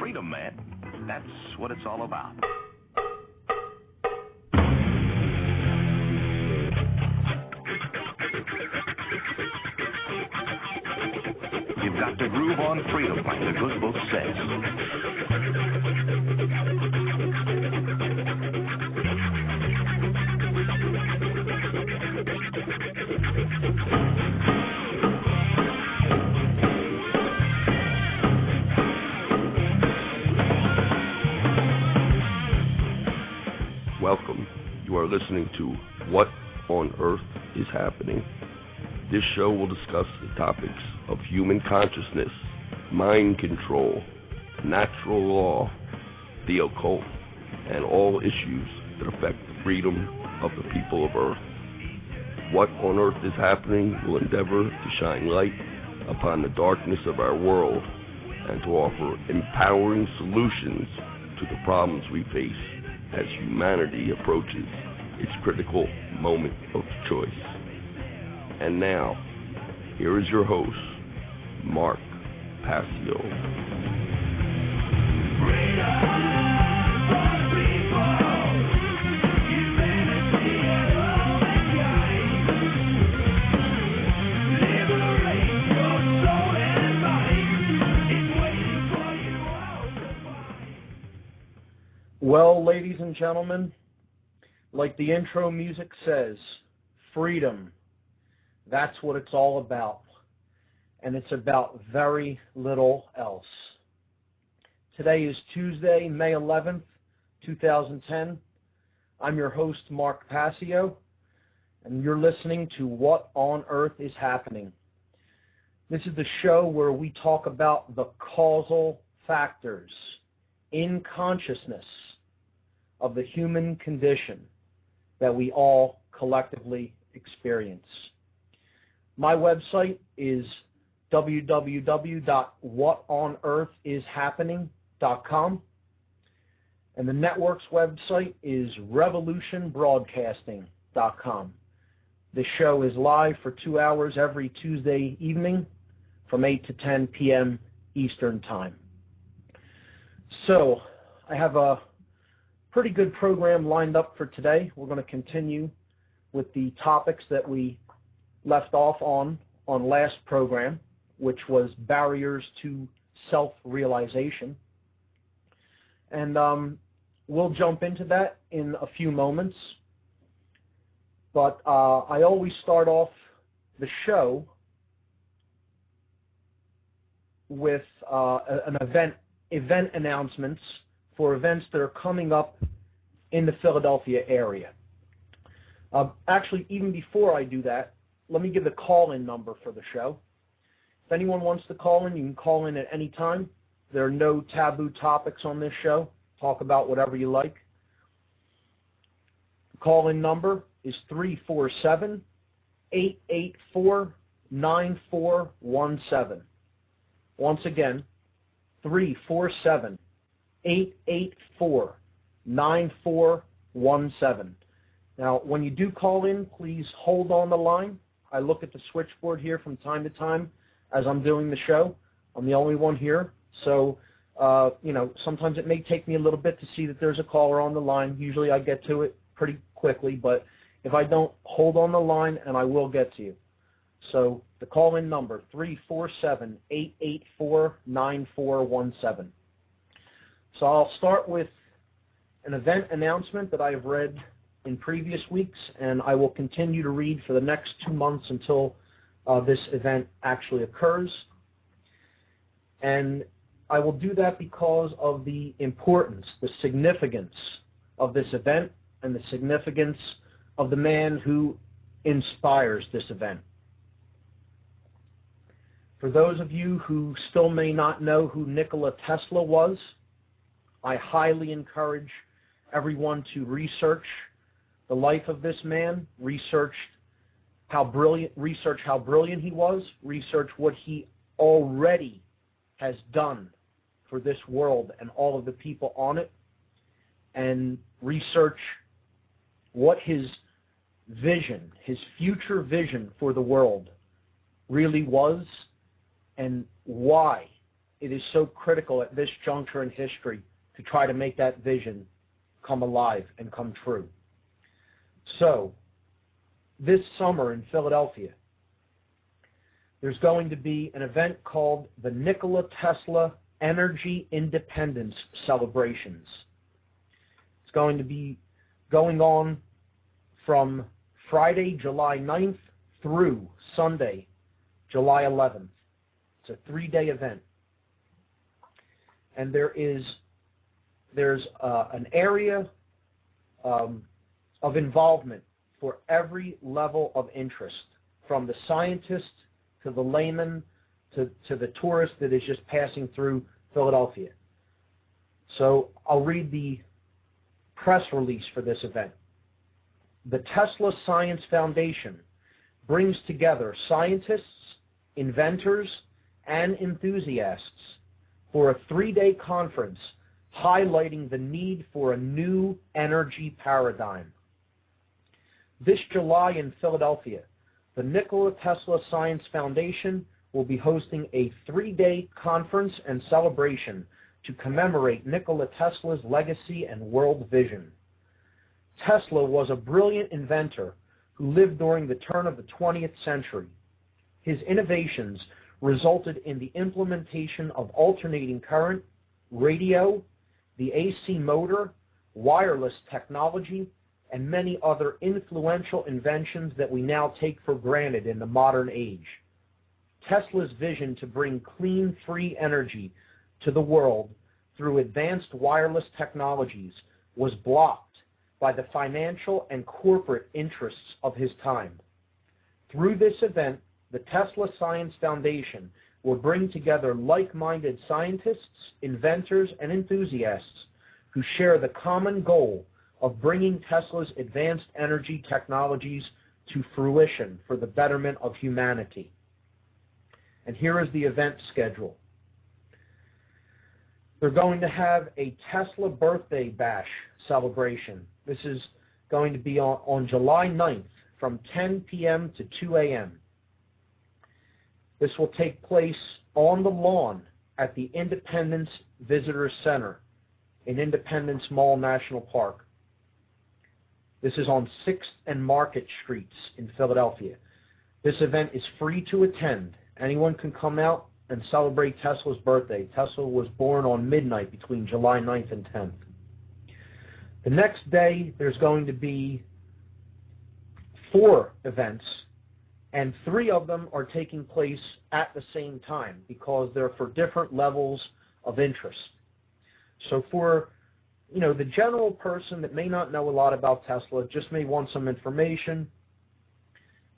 freedom, man. That's what it's all about. You've got to groove on freedom, like the good book says. Welcome. You are listening to What on Earth is Happening. This show will discuss the topics of human consciousness, mind control, natural law, the occult, and all issues that affect the freedom of the people of Earth. What on Earth is Happening will endeavor to shine light upon the darkness of our world and to offer empowering solutions to the problems we face as humanity approaches its critical moment of choice. And now, here is your host, Mark Passio. Well, ladies and gentlemen, like the intro music says, freedom, that's what it's all about. And it's about very little else. Today is Tuesday, May 11th, 2010. I'm your host, Mark Passio, and you're listening to What on Earth is Happening. This is the show where we talk about the causal factors in consciousness of the human condition that we all collectively experience. My website is www.whatonearthishappening.com, and the network's website is revolutionbroadcasting.com. The show is live for 2 hours every Tuesday evening from 8 to 10 p.m. Eastern Time. So, I have a pretty good program lined up for today. We're going to continue with the topics that we left off on last program, which was barriers to self-realization. And we'll jump into that in a few moments. But I always start off the show with an event announcements for events that are coming up in the Philadelphia area. Actually, even before I do that, let me give the call-in number for the show. If anyone wants to call in, you can call in at any time. There are no taboo topics on this show. Talk about whatever you like. The call-in number is 347-884-9417. Once again, 347-884-9417. Now, when you do call in, please hold on the line. I look at the switchboard here from time to time as I'm doing the show. I'm the only one here, so sometimes it may take me a little bit to see that there's a caller on the line. Usually I get to it pretty quickly, but if I don't, hold on the line and I will get to you. So the call-in number, 347-884-9417. So I'll start with an event announcement that I've read in previous weeks, and I will continue to read for the next 2 months until this event actually occurs. And I will do that because of the importance, the significance of this event and the significance of the man who inspires this event. For those of you who still may not know who Nikola Tesla was, I highly encourage everyone to research the life of this man, research how brilliant he was, research what he already has done for this world and all of the people on it, and research what his vision, his future vision for the world really was, and why it is so critical at this juncture in history to try to make that vision come alive and come true. So, this summer in Philadelphia, there's going to be an event called the Nikola Tesla Energy Independence Celebrations. It's going to be going on from Friday, July 9th through Sunday, July 11th. It's a 3-day event. And there's an area of involvement for every level of interest, from the scientist to the layman to the tourist that is just passing through Philadelphia. So I'll read the press release for this event. The Tesla Science Foundation brings together scientists, inventors, and enthusiasts for a 3-day conference highlighting the need for a new energy paradigm. This July in Philadelphia, the Nikola Tesla Science Foundation will be hosting a 3-day conference and celebration to commemorate Nikola Tesla's legacy and world vision. Tesla was a brilliant inventor who lived during the turn of the 20th century. His innovations resulted in the implementation of alternating current, radio, the AC motor, wireless technology, and many other influential inventions that we now take for granted in the modern age. Tesla's vision to bring clean, free energy to the world through advanced wireless technologies was blocked by the financial and corporate interests of his time. Through this event, the Tesla Science Foundation will bring together like-minded scientists, inventors, and enthusiasts who share the common goal of bringing Tesla's advanced energy technologies to fruition for the betterment of humanity. And here is the event schedule. They're going to have a Tesla birthday bash celebration. This is going to be on July 9th from 10 p.m. to 2 a.m. This will take place on the lawn at the Independence Visitor Center in Independence Mall National Park. This is on 6th and Market Streets in Philadelphia. This event is free to attend. Anyone can come out and celebrate Tesla's birthday. Tesla was born on midnight between July 9th and 10th. The next day, there's going to be 4 events, and 3 of them are taking place at the same time because they're for different levels of interest. So for the general person that may not know a lot about Tesla, just may want some information,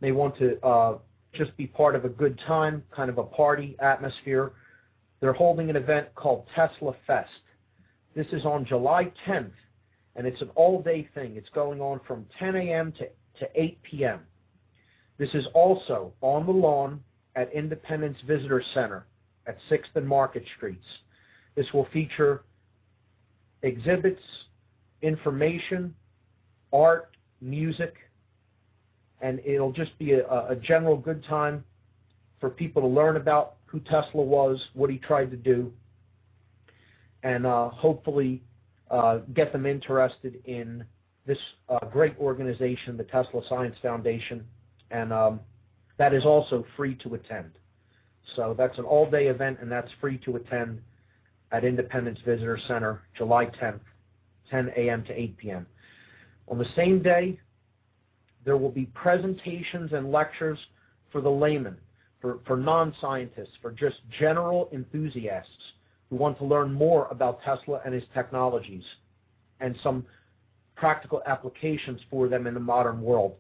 may want to just be part of a good time, kind of a party atmosphere, they're holding an event called Tesla Fest. This is on July 10th, and it's an all-day thing. It's going on from 10 a.m. to 8 p.m. This is also on the lawn at Independence Visitor Center at 6th and Market Streets. This will feature exhibits, information, art, music, and it'll just be a general good time for people to learn about who Tesla was, what he tried to do, and hopefully get them interested in this great organization, the Tesla Science Foundation, and that is also free to attend. So that's an all-day event, and that's free to attend at Independence Visitor Center, July 10th, 10 a.m. to 8 p.m. On the same day, there will be presentations and lectures for the layman, for non-scientists, for just general enthusiasts who want to learn more about Tesla and his technologies and some practical applications for them in the modern world.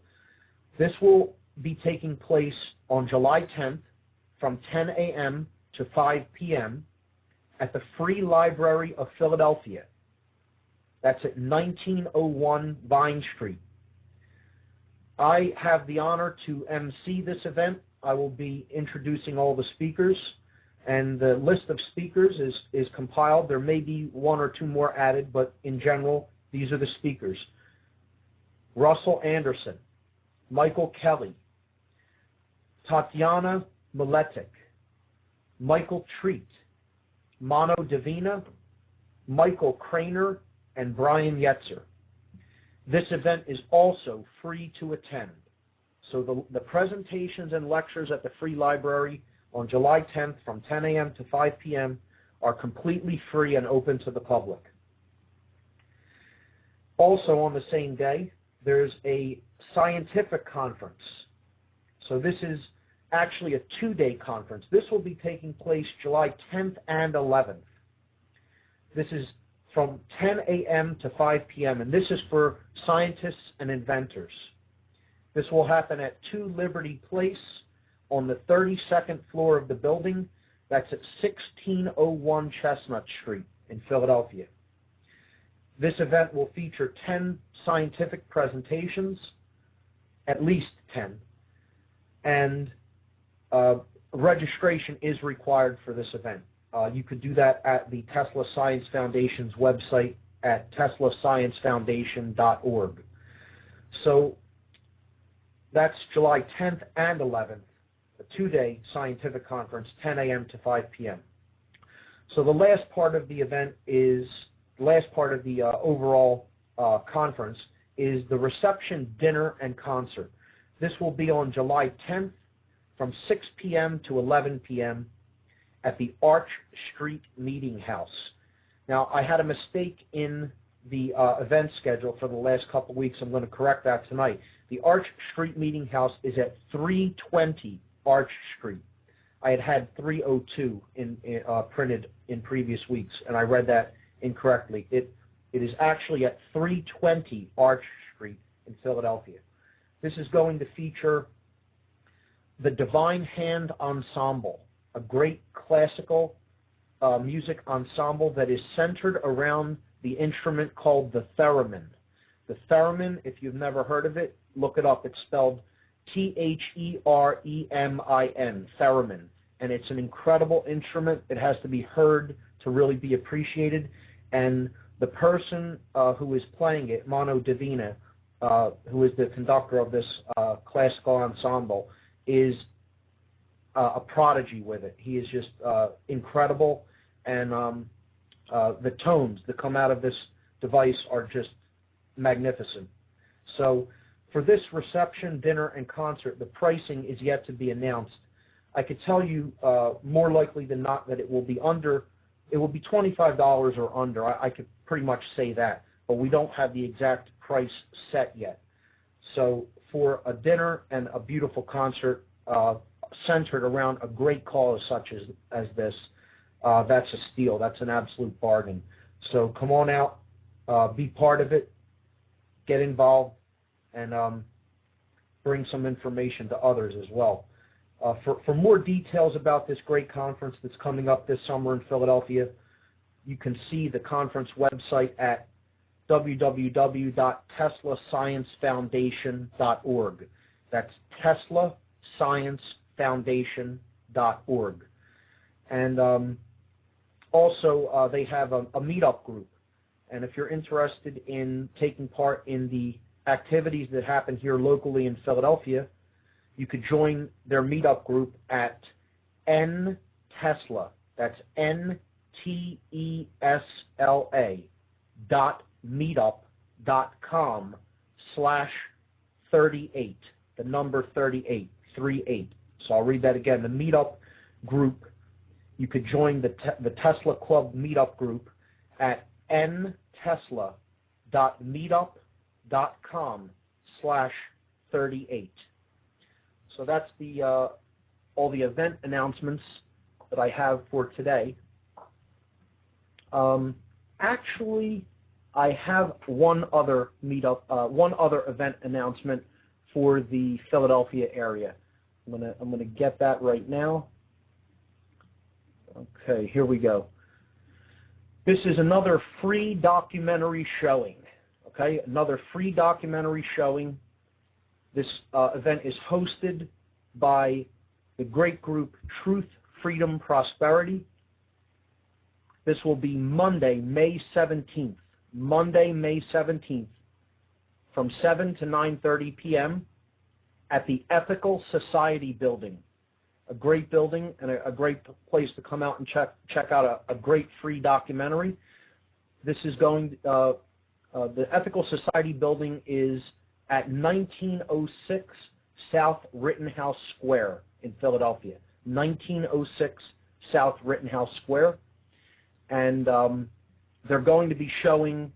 This will be taking place on July 10th from 10 a.m. to 5 p.m. at the Free Library of Philadelphia. That's at 1901 Vine Street. I have the honor to MC this event. I will be introducing all the speakers, and the list of speakers is compiled. There may be 1 or 2 more added, but in general, these are the speakers. Russell Anderson, Michael Kelly, Tatiana Miletic, Michael Treat, Mano Divina, Michael Craner, and Brian Yetzer. This event is also free to attend. So the presentations and lectures at the Free Library on July 10th from 10 a.m. to 5 p.m. are completely free and open to the public. Also on the same day, there's a scientific conference. So this is actually a 2-day conference. This will be taking place July 10th and 11th. This is from 10 a.m. to 5 p.m., and this is for scientists and inventors. This will happen at 2 Liberty Place on the 32nd floor of the building. That's at 1601 Chestnut Street in Philadelphia. This event will feature 10 scientific presentations, at least 10, and registration is required for this event. You could do that at the Tesla Science Foundation's website at teslasciencefoundation.org. So that's July 10th and 11th, a 2-day scientific conference, 10 a.m. to 5 p.m. So the last part of the event is, the last part of the overall conference is the reception, dinner, and concert. This will be on July 10th from 6 p.m. to 11 p.m. at the Arch Street Meeting House. Now, I had a mistake in the event schedule for the last couple of weeks. I'm going to correct that tonight. The Arch Street Meeting House is at 320 Arch Street. I had 302 printed in previous weeks, and I read that incorrectly. It is actually at 320 Arch Street in Philadelphia. This is going to feature the Divine Hand Ensemble, a great classical music ensemble that is centered around the instrument called the theremin. The theremin, if you've never heard of it, look it up. It's spelled T-H-E-R-E-M-I-N, theremin. And it's an incredible instrument. It has to be heard to really be appreciated. And the person who is playing it, Mano Divina, who is the conductor of this classical ensemble, is a prodigy with it. He is just incredible, and the tones that come out of this device are just magnificent. So for this reception, dinner, and concert, the pricing is yet to be announced. I could tell you more likely than not that it will be $25 or under. I could pretty much say that, but we don't have the exact price set yet. So for a dinner and a beautiful concert centered around a great cause such as this, that's a steal. That's an absolute bargain. So come on out, be part of it, get involved, and bring some information to others as well. For more details about this great conference that's coming up this summer in Philadelphia, you can see the conference website at www.teslasciencefoundation.org. That's teslasciencefoundation.org. And also they have a meetup group. And if you're interested in taking part in the activities that happen here locally in Philadelphia, you could join their meetup group at NTesla. That's NTESLA.meetup.com/38. The number 38. So I'll read that again. The meetup group, you could join the Tesla Club meetup group at ntesla.meetup.com/38. So that's all the event announcements that I have for today. Actually, I have one other event announcement for the Philadelphia area. I'm gonna get that right now. Okay, here we go. This is another free documentary showing. Okay, another free documentary showing. This event is hosted by the great group Truth, Freedom, Prosperity. This will be Monday, May 17th. Monday, May 17th, from 7 to 9:30 p.m. at the Ethical Society Building. a great building and a great place to come out and check out a great free documentary. This is going. The Ethical Society building is at 1906 South Rittenhouse Square in Philadelphia. 1906 South Rittenhouse Square, and they're going to be showing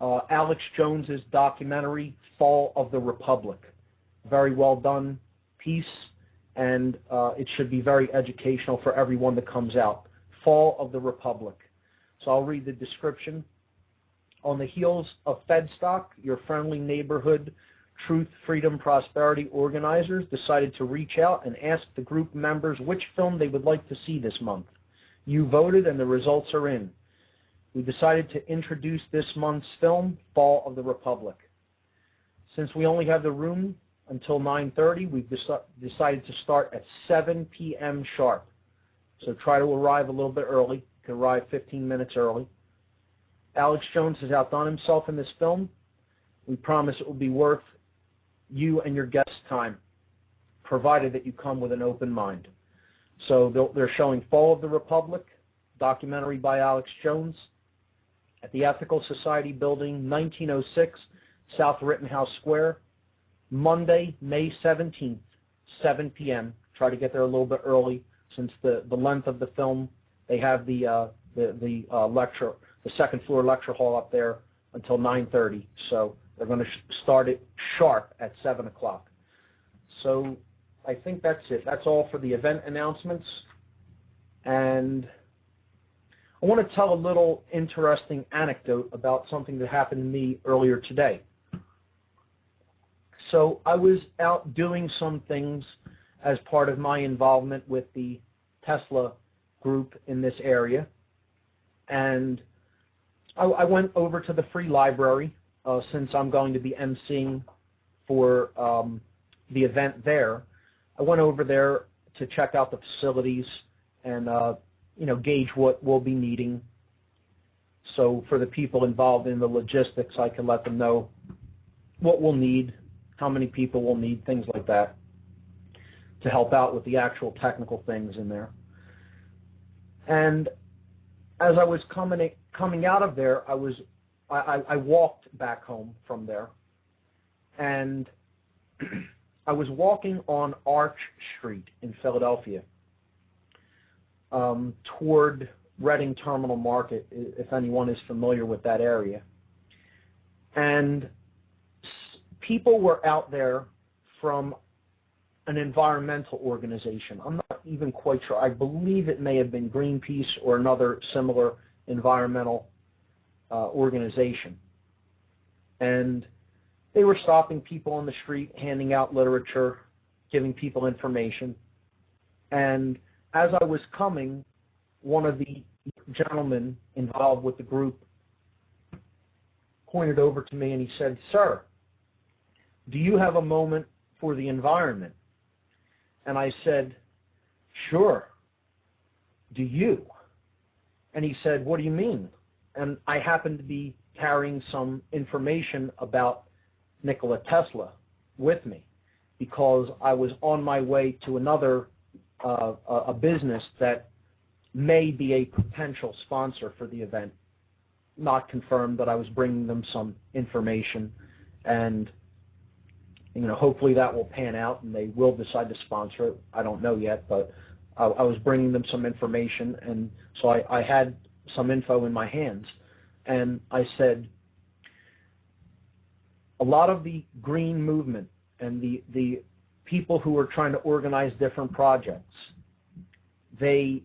Alex Jones's documentary Fall of the Republic. Very well done piece, and it should be very educational for everyone that comes out. Fall of the Republic. So I'll read the description. On the heels of Fedstock, your friendly neighborhood Truth, Freedom, Prosperity organizers decided to reach out and ask the group members which film they would like to see this month. You voted and the results are in. We decided to introduce this month's film, Fall of the Republic. Since we only have the room until 9:30, we've decided to start at 7 p.m. sharp. So try to arrive a little bit early. You can arrive 15 minutes early. Alex Jones has outdone himself in this film. We promise it will be worth you and your guests' time, provided that you come with an open mind. So they're showing Fall of the Republic, documentary by Alex Jones, at the Ethical Society building, 1906 South Rittenhouse Square, Monday, May 17th, 7 p.m. Try to get there a little bit early, since the length of the film, they have the second floor lecture hall up there until 9:30. So they're going to start it sharp at 7 o'clock. So I think that's it. That's all for the event announcements. And I want to tell a little interesting anecdote about something that happened to me earlier today. So I was out doing some things as part of my involvement with the Tesla group in this area. And I went over to the free library since I'm going to be emceeing for the event there. I went over there to check out the facilities and gauge what we'll be needing. So for the people involved in the logistics, I can let them know what we'll need, how many people we'll need, things like that, to help out with the actual technical things in there. And as I was coming out of there, I walked back home from there, and I was walking on Arch Street in Philadelphia toward Reading Terminal Market, if anyone is familiar with that area. And people were out there from an environmental organization. I'm not even quite sure. I believe it may have been Greenpeace or another similar environmental organization. And they were stopping people on the street, handing out literature, giving people information. And as I was coming, one of the gentlemen involved with the group pointed over to me and he said, "Sir, do you have a moment for the environment?" And I said, "Sure. Do you?" And he said, "What do you mean?" And I happened to be carrying some information about Nikola Tesla with me because I was on my way to another a business that may be a potential sponsor for the event. Not confirmed, but I was bringing them some information, and hopefully that will pan out and they will decide to sponsor it. I don't know yet, but I was bringing them some information, and so I had some info in my hands. And I said, a lot of the green movement and the people who are trying to organize different projects, they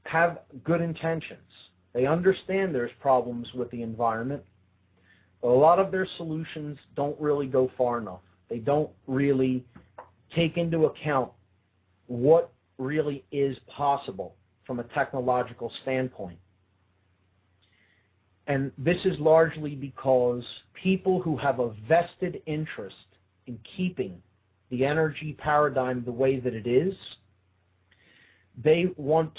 have good intentions. They understand there's problems with the environment, but a lot of their solutions don't really go far enough. They don't really take into account what really is possible from a technological standpoint. And this is largely because people who have a vested interest in keeping the energy paradigm the way that it is, they want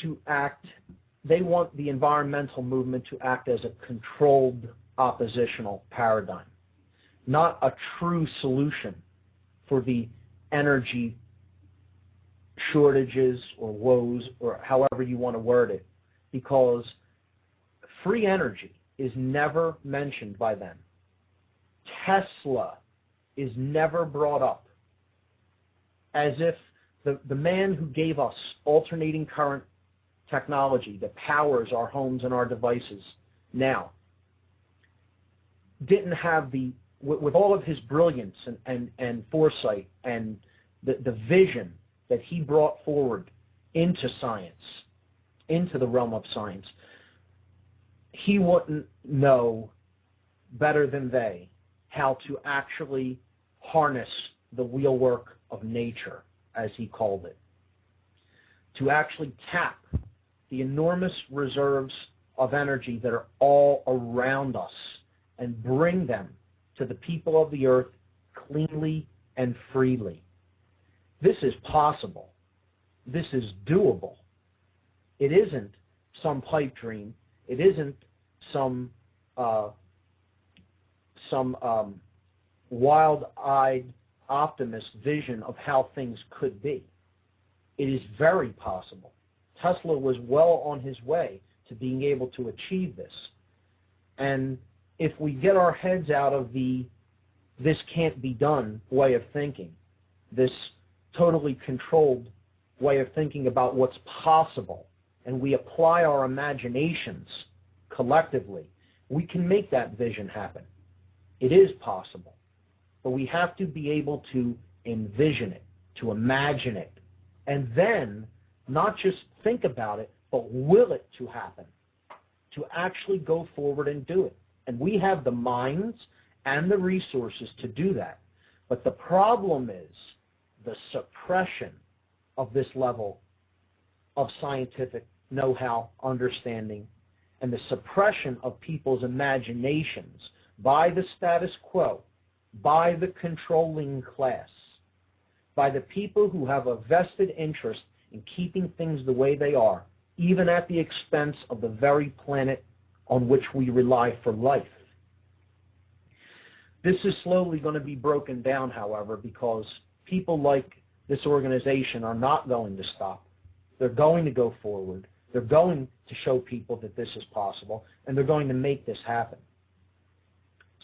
the environmental movement to act as a controlled oppositional paradigm, not a true solution for the energy shortages or woes or however you want to word it, because free energy is never mentioned by them. Tesla is never brought up, as if the man who gave us alternating current technology that powers our homes and our devices now didn't have with all of his brilliance and foresight and the vision that he brought forward into science, into the realm of science, he wouldn't know better than they how to actually harness the wheelwork of nature, as he called it, to actually tap the enormous reserves of energy that are all around us and bring them to the people of the earth cleanly and freely. This is possible. This is doable. It isn't some pipe dream. It isn't some wild-eyed optimist vision of how things could be. It is very possible. Tesla was well on his way to being able to achieve this. And if we get our heads out of the this can't be done way of thinking, this totally controlled way of thinking about what's possible, and we apply our imaginations collectively, we can make that vision happen. It is possible. But we have to be able to envision it, to imagine it, and then not just think about it, but will it to happen, to actually go forward and do it. And we have the minds and the resources to do that. But the problem is the suppression of this level of scientific know-how, understanding, and the suppression of people's imaginations by the status quo, by the controlling class, by the people who have a vested interest in keeping things the way they are, even at the expense of the very planet on which we rely for life. This is slowly going to be broken down, however, because people like this organization are not going to stop. They're going to go forward. They're going to show people that this is possible, and they're going to make this happen.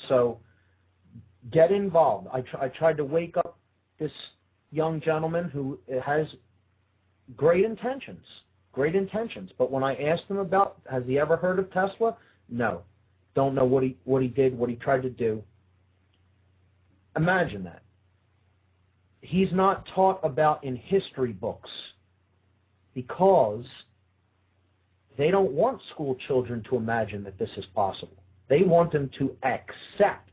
So get involved. I tried to wake up this young gentleman who has great intentions. But when I asked him about, has he ever heard of Tesla? No. Don't know what he did, what he tried to do. Imagine that. He's not taught about in history books because they don't want school children to imagine that this is possible. They want them to accept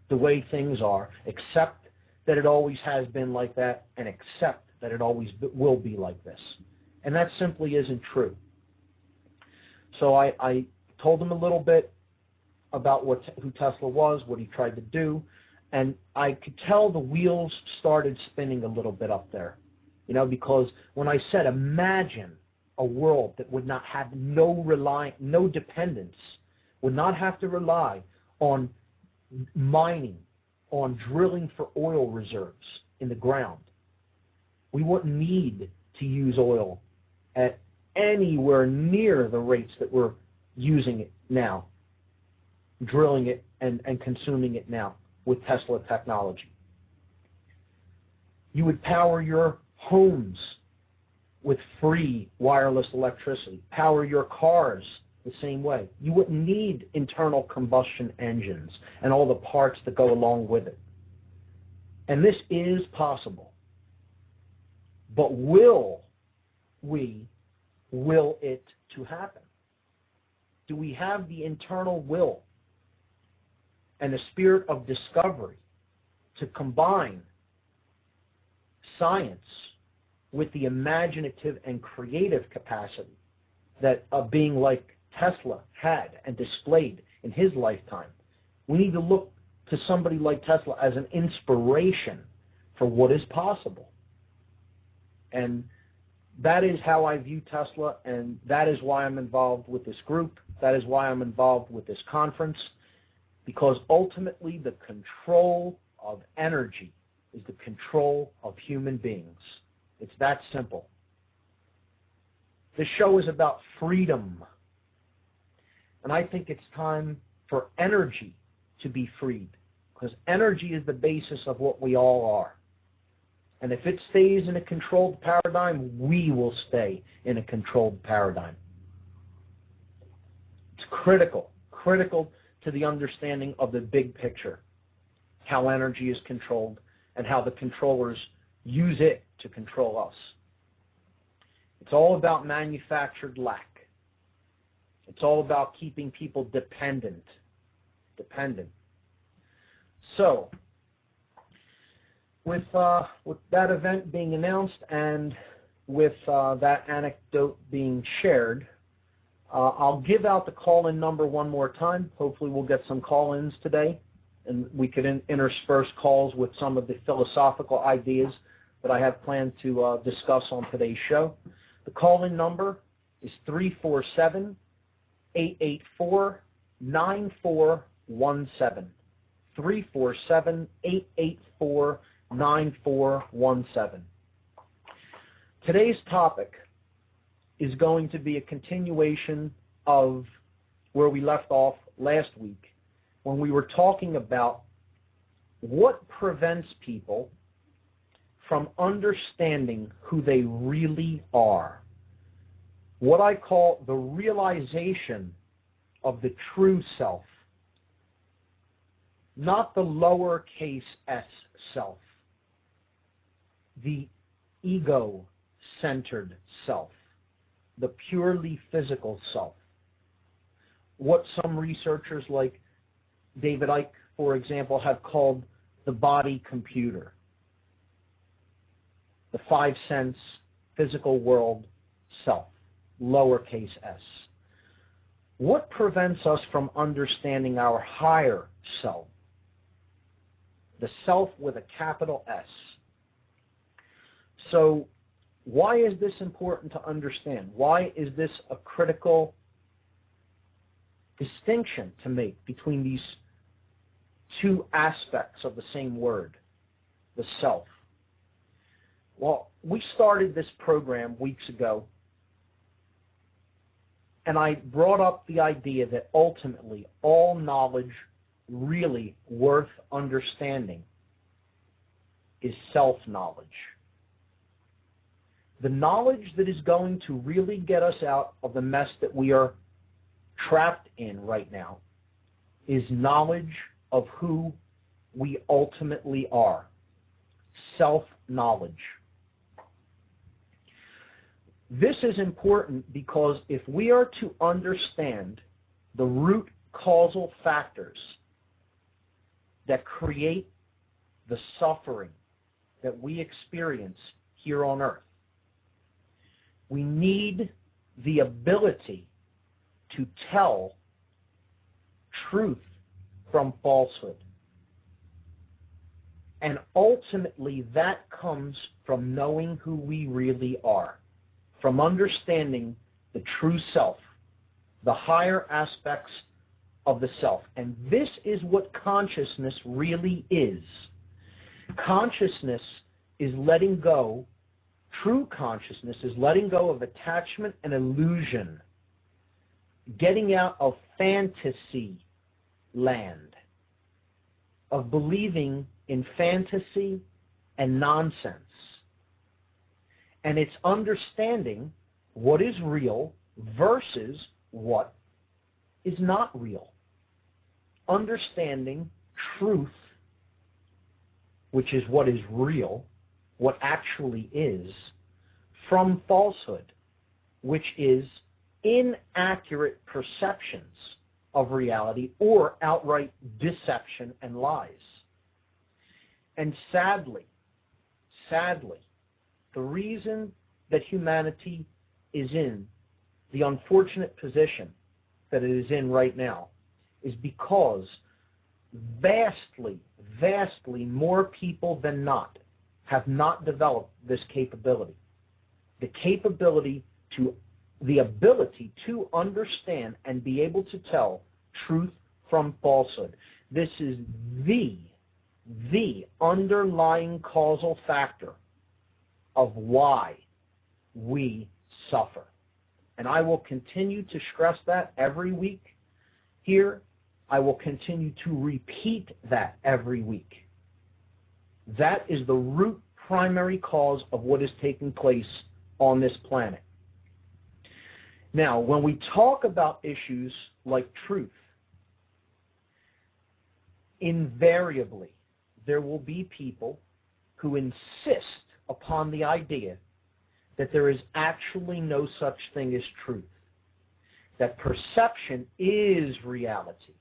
the way things are, accept that it always has been like that, and accept that it always will be like this. And that simply isn't true. So I told him a little bit about who Tesla was, what he tried to do, and I could tell the wheels started spinning a little bit up there, because when I said imagine a world that would not have no dependence, would not have to rely on mining, on drilling for oil reserves in the ground. We wouldn't need to use oil at anywhere near the rates that we're using it now, drilling it and consuming it now with Tesla technology. You would power your homes with free wireless electricity, power your cars the same way. You wouldn't need internal combustion engines and all the parts that go along with it. And this is possible. But will we will it to happen? Do we have the internal will and the spirit of discovery to combine science with the imaginative and creative capacity that a being like Tesla had and displayed in his lifetime? We need to look to somebody like Tesla as an inspiration for what is possible. And that is how I view Tesla, and that is why I'm involved with this group. That is why I'm involved with this conference, because ultimately the control of energy is the control of human beings. It's that simple. This show is about freedom. And I think it's time for energy to be freed, because energy is the basis of what we all are. And if it stays in a controlled paradigm, we will stay in a controlled paradigm. It's critical to the understanding of the big picture, how energy is controlled and how the controllers use it to control us. It's all about manufactured lack. It's all about keeping people dependent. So, with that event being announced and with that anecdote being shared, I'll give out the call-in number one more time. Hopefully we'll get some call-ins today, and we could intersperse calls with some of the philosophical ideas that I have planned to discuss on today's show. The call-in number is 347-884-9417. 347-884-9417. Today's topic is going to be a continuation of where we left off last week when we were talking about what prevents people from understanding who they really are. What I call the realization of the true self. Not the lowercase s self, the ego-centered self, the purely physical self. What some researchers like David Icke, for example, have called the body computer, the five-sense physical world self, lowercase s. What prevents us from understanding our higher self? The self with a capital S. So why is this important to understand? Why is this a critical distinction to make between these two aspects of the same word, the self? Well, we started this program weeks ago, and I brought up the idea that ultimately all knowledge really worth understanding is self-knowledge. The knowledge that is going to really get us out of the mess that we are trapped in right now is knowledge of who we ultimately are. Self-knowledge. This is important because if we are to understand the root causal factors that create the suffering that we experience here on earth, we need the ability to tell truth from falsehood. And ultimately that comes from knowing who we really are, from understanding the true self, the higher aspects of the self. And this is what consciousness really is. Consciousness is letting go, true consciousness is letting go of attachment and illusion, getting out of fantasy land, of believing in fantasy and nonsense. And it's understanding what is real versus what is not real. Understanding truth, which is what is real, what actually is, from falsehood, which is inaccurate perceptions of reality or outright deception and lies. And sadly, the reason that humanity is in the unfortunate position that it is in right now is because vastly more people than not have not developed this capability. The ability to understand and be able to tell truth from falsehood. This is the underlying causal factor of why we suffer. And I will continue to stress that every week here. I will continue to repeat that every week. That is the root primary cause of what is taking place on this planet. Now, when we talk about issues like truth, invariably there will be people who insist upon the idea that there is actually no such thing as truth, that perception is reality.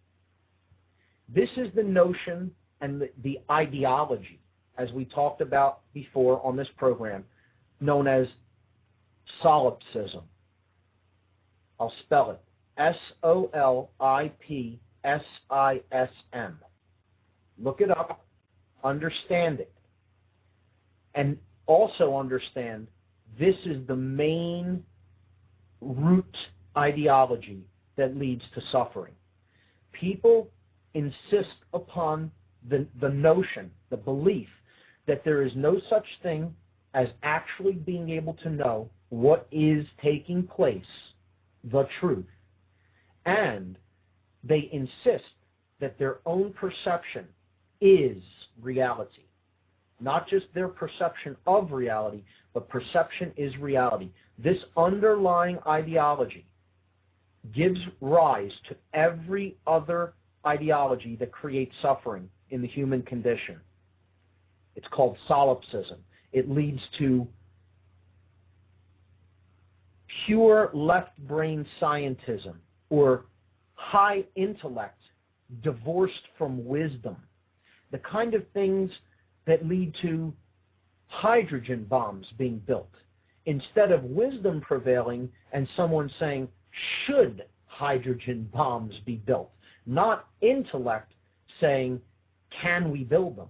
This is the notion and the ideology, as we talked about before on this program, known as solipsism. I'll spell it, S-O-L-I-P-S-I-S-M. Look it up, understand it, and also understand this is the main root ideology that leads to suffering. People insist upon the notion, the belief, that there is no such thing as actually being able to know what is taking place, the truth. And they insist that their own perception is reality. Not just their perception of reality, but perception is reality. This underlying ideology gives rise to every other ideology that creates suffering in the human condition. It's called solipsism. It leads to pure left brain scientism, or high intellect divorced from wisdom. The kind of things that lead to hydrogen bombs being built, instead of wisdom prevailing and someone saying, should hydrogen bombs be built? Not intellect saying, can we build them?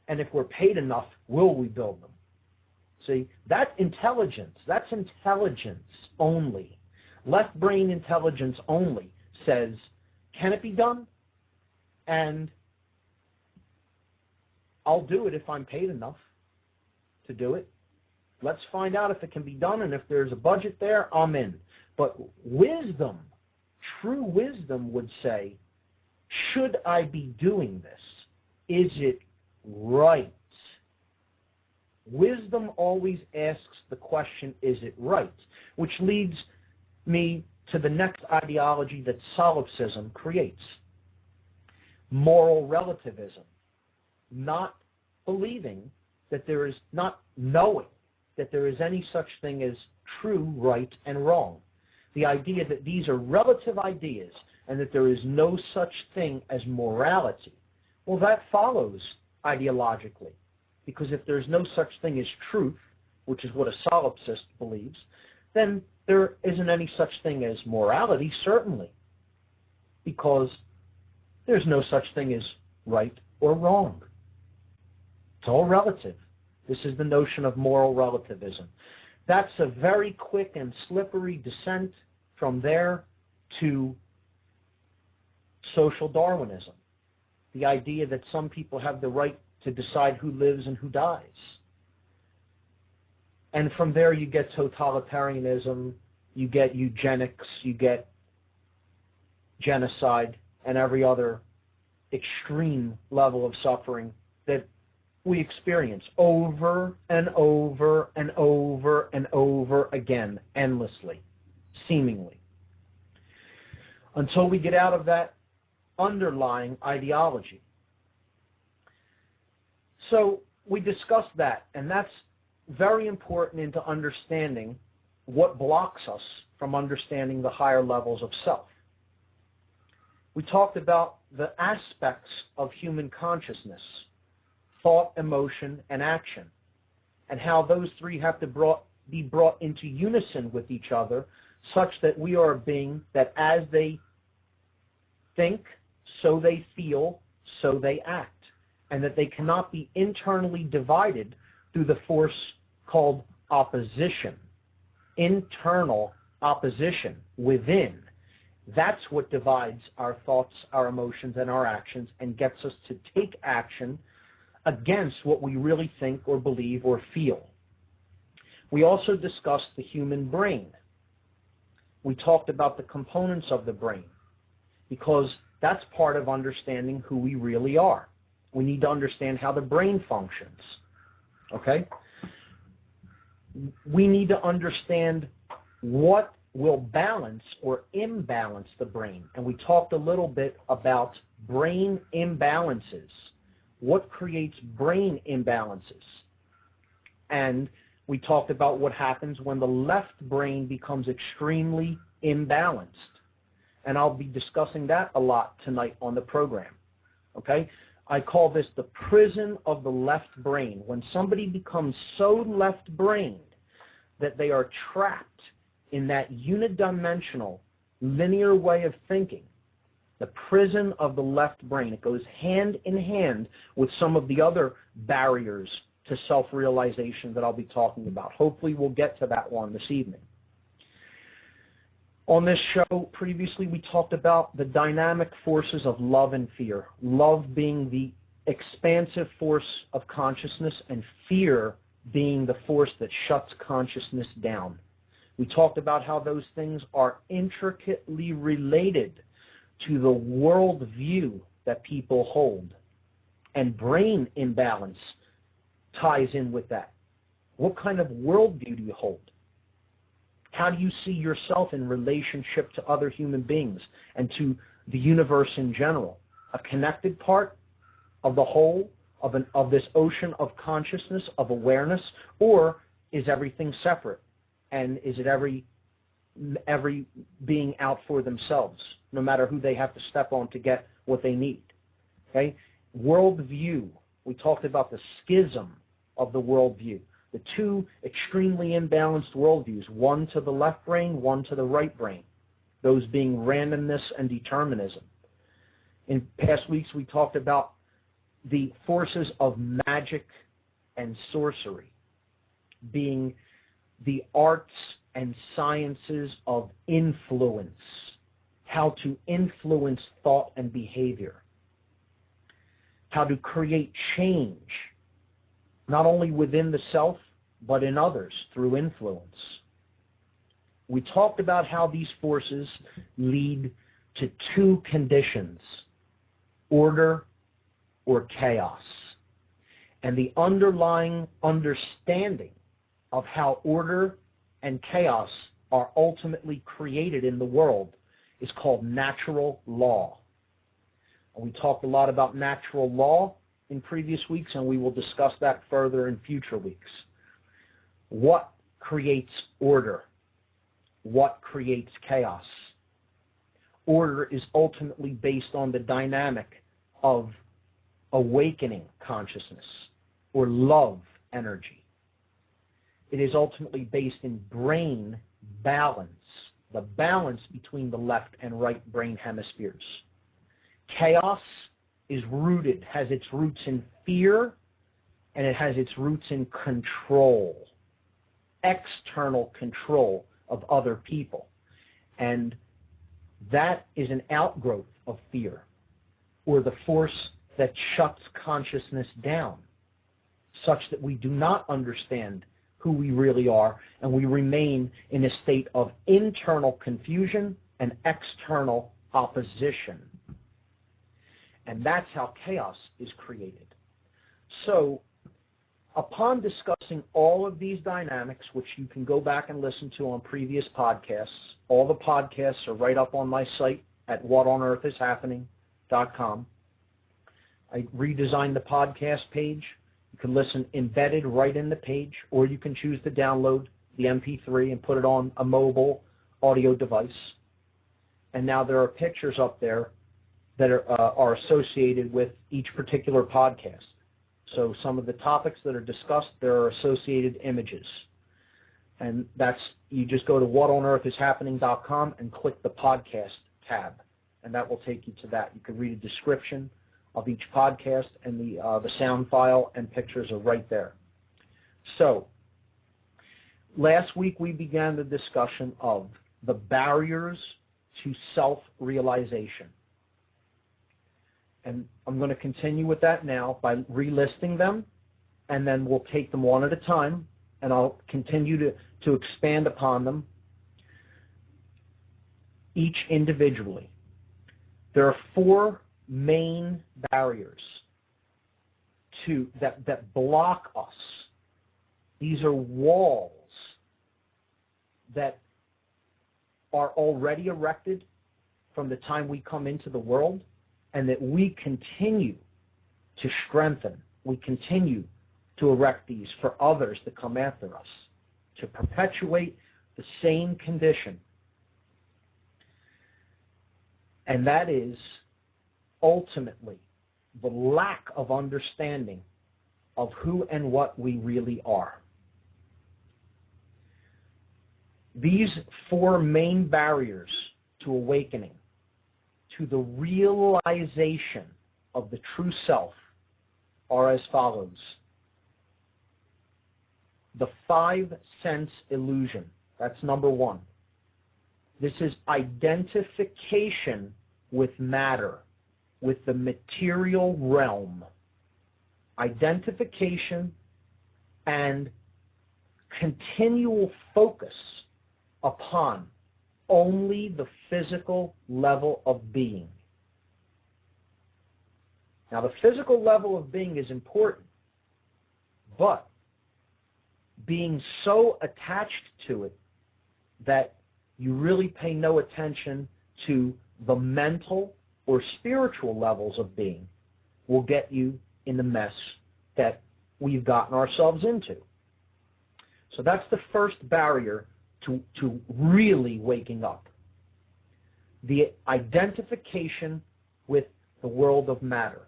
And if we're paid enough, will we build them? See, that's intelligence. That's intelligence only. Left brain intelligence only says, can it be done? And I'll do it if I'm paid enough to do it. Let's find out if it can be done, and if there's a budget there, I'm in. But wisdom, true wisdom would say, should I be doing this? Is it right? Wisdom always asks the question, is it right? Which leads me to the next ideology that solipsism creates. Moral relativism. Not believing that there is, not knowing that there is any such thing as true, right, and wrong. The idea that these are relative ideas and that there is no such thing as morality. Well, that follows ideologically, because if there's no such thing as truth, which is what a solipsist believes, then there isn't any such thing as morality, certainly, because there's no such thing as right or wrong. It's all relative. This is the notion of moral relativism. That's a very quick and slippery descent from there to social Darwinism. The idea that some people have the right to decide who lives and who dies. And from there you get totalitarianism, you get eugenics, you get genocide, and every other extreme level of suffering that we experience over and over and over and over again, endlessly, seemingly, until we get out of that underlying ideology. So we discussed that, and that's very important into understanding what blocks us from understanding the higher levels of self. We talked about the aspects of human consciousness: thought, emotion, and action, and how those three have to be brought into unison with each other, such that we are a being that as they think, so they feel, so they act, and that they cannot be internally divided through the force called opposition, internal opposition within. That's what divides our thoughts, our emotions, and our actions, and gets us to take action against what we really think or believe or feel. We also discussed the human brain. We talked about the components of the brain because that's part of understanding who we really are. We need to understand how the brain functions, okay? We need to understand what will balance or imbalance the brain. And we talked a little bit about brain imbalances. What creates brain imbalances? And we talked about what happens when the left brain becomes extremely imbalanced. And I'll be discussing that a lot tonight on the program, okay? I call this the prison of the left brain. When somebody becomes so left-brained that they are trapped in that unidimensional, linear way of thinking, the prison of the left brain. It goes hand in hand with some of the other barriers to self-realization that I'll be talking about. Hopefully we'll get to that one this evening. On this show, previously we talked about the dynamic forces of love and fear. Love being the expansive force of consciousness and fear being the force that shuts consciousness down. We talked about how those things are intricately related to the world view that people hold. And brain imbalance ties in with that. What kind of worldview do you hold? How do you see yourself in relationship to other human beings and to the universe in general? A connected part of the whole of this ocean of consciousness, of awareness, or is everything separate? And is it every being out for themselves, no matter who they have to step on to get what they need? Okay? Worldview. We talked about the schism of the worldview. The two extremely imbalanced worldviews, one to the left brain, one to the right brain, those being randomness and determinism. In past weeks, we talked about the forces of magic and sorcery, being the arts and sciences of influence, how to influence thought and behavior, how to create change, not only within the self, but in others through influence. We talked about how these forces lead to two conditions, order or chaos. And the underlying understanding of how order and chaos are ultimately created in the world is called natural law. And we talked a lot about natural law in previous weeks, and we will discuss that further in future weeks. What creates order? What creates chaos? Order is ultimately based on the dynamic of awakening consciousness or love energy. It is ultimately based in brain balance, the balance between the left and right brain hemispheres. Chaos is rooted, has its roots in fear, and it has its roots in control, external control of other people. And that is an outgrowth of fear, or the force that shuts consciousness down, such that we do not understand who we really are, and we remain in a state of internal confusion and external opposition. And that's how chaos is created. So, upon discussing all of these dynamics, which you can go back and listen to on previous podcasts, all the podcasts are right up on my site at whatonearthishappening.com. I redesigned the podcast page. You can listen embedded right in the page, or you can choose to download the MP3 and put it on a mobile audio device. And now there are pictures up there that are associated with each particular podcast. So some of the topics that are discussed, there are associated images. And that's, you just go to whatonearthishappening.com and click the podcast tab, and that will take you to that. You can read a description of each podcast, and the sound file and pictures are right there. So, last week we began the discussion of the barriers to self-realization. And I'm going to continue with that now by relisting them, and then we'll take them one at a time, and I'll continue to expand upon them each individually. There are 4 main barriers that block us. These are walls that are already erected from the time we come into the world, and that we continue to strengthen. We continue to erect these for others that come after us, to perpetuate the same condition. And that is ultimately the lack of understanding of who and what we really are. These 4 main barriers to awakening, to the realization of the true self, are as follows. The 5-sense illusion, that's number 1. This is identification with matter, with the material realm. Identification and continual focus upon only the physical level of being. Now, the physical level of being is important, but being so attached to it that you really pay no attention to the mental or spiritual levels of being will get you in the mess that we've gotten ourselves into. So that's the first barrier to really waking up. The identification with the world of matter.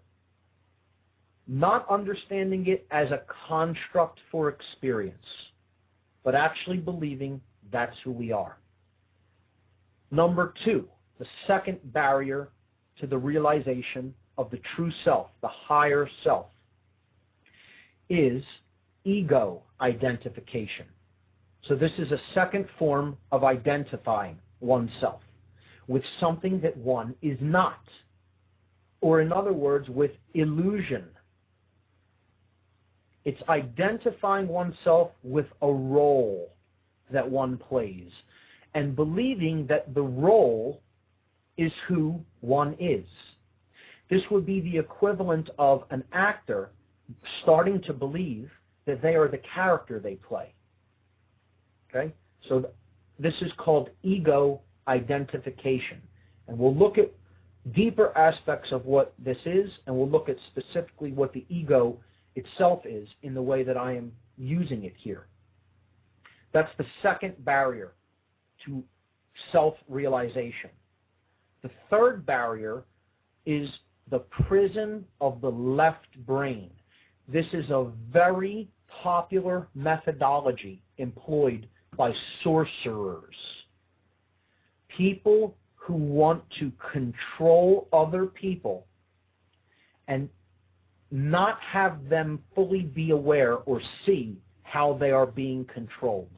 Not understanding it as a construct for experience, but actually believing that's who we are. Number 2, the second barrier to the realization of the true self, the higher self, is ego identification. So this is a second form of identifying oneself with something that one is not, or in other words, with illusion. It's identifying oneself with a role that one plays and believing that the role is who one is. This would be the equivalent of an actor starting to believe that they are the character they play. Okay? So this is called ego identification. And we'll look at deeper aspects of what this is, and we'll look at specifically what the ego itself is in the way that I am using it here. That's the second barrier to self-realization. The third barrier is the prison of the left brain. This is a very popular methodology employed by sorcerers. People who want to control other people and not have them fully be aware or see how they are being controlled.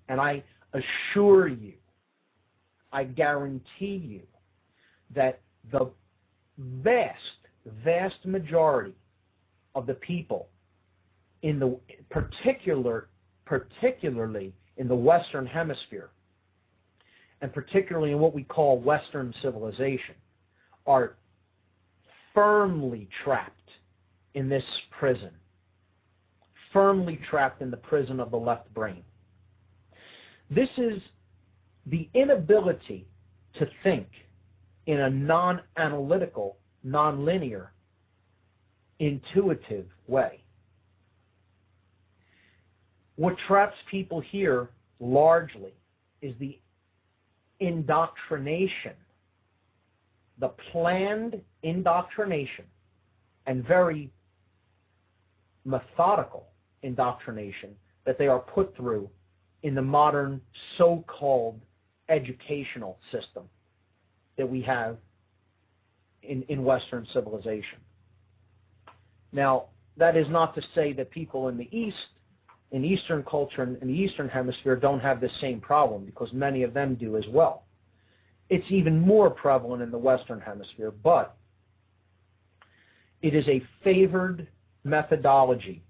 And I assure you, I guarantee you, that the vast, vast majority of the people in the particularly in the Western Hemisphere, and particularly in what we call Western civilization, are firmly trapped in this prison, firmly trapped in the prison of the left brain. This is the inability to think in a non-analytical, non-linear, intuitive way. What traps people here largely is the indoctrination, the planned indoctrination and very methodical indoctrination that they are put through in the modern so-called educational system that we have in Western civilization. Now, that is not to say that people in the East, in Eastern culture, in the Eastern Hemisphere don't have the same problem, because many of them do as well. It's even more prevalent in the Western Hemisphere, but it is a favored methodology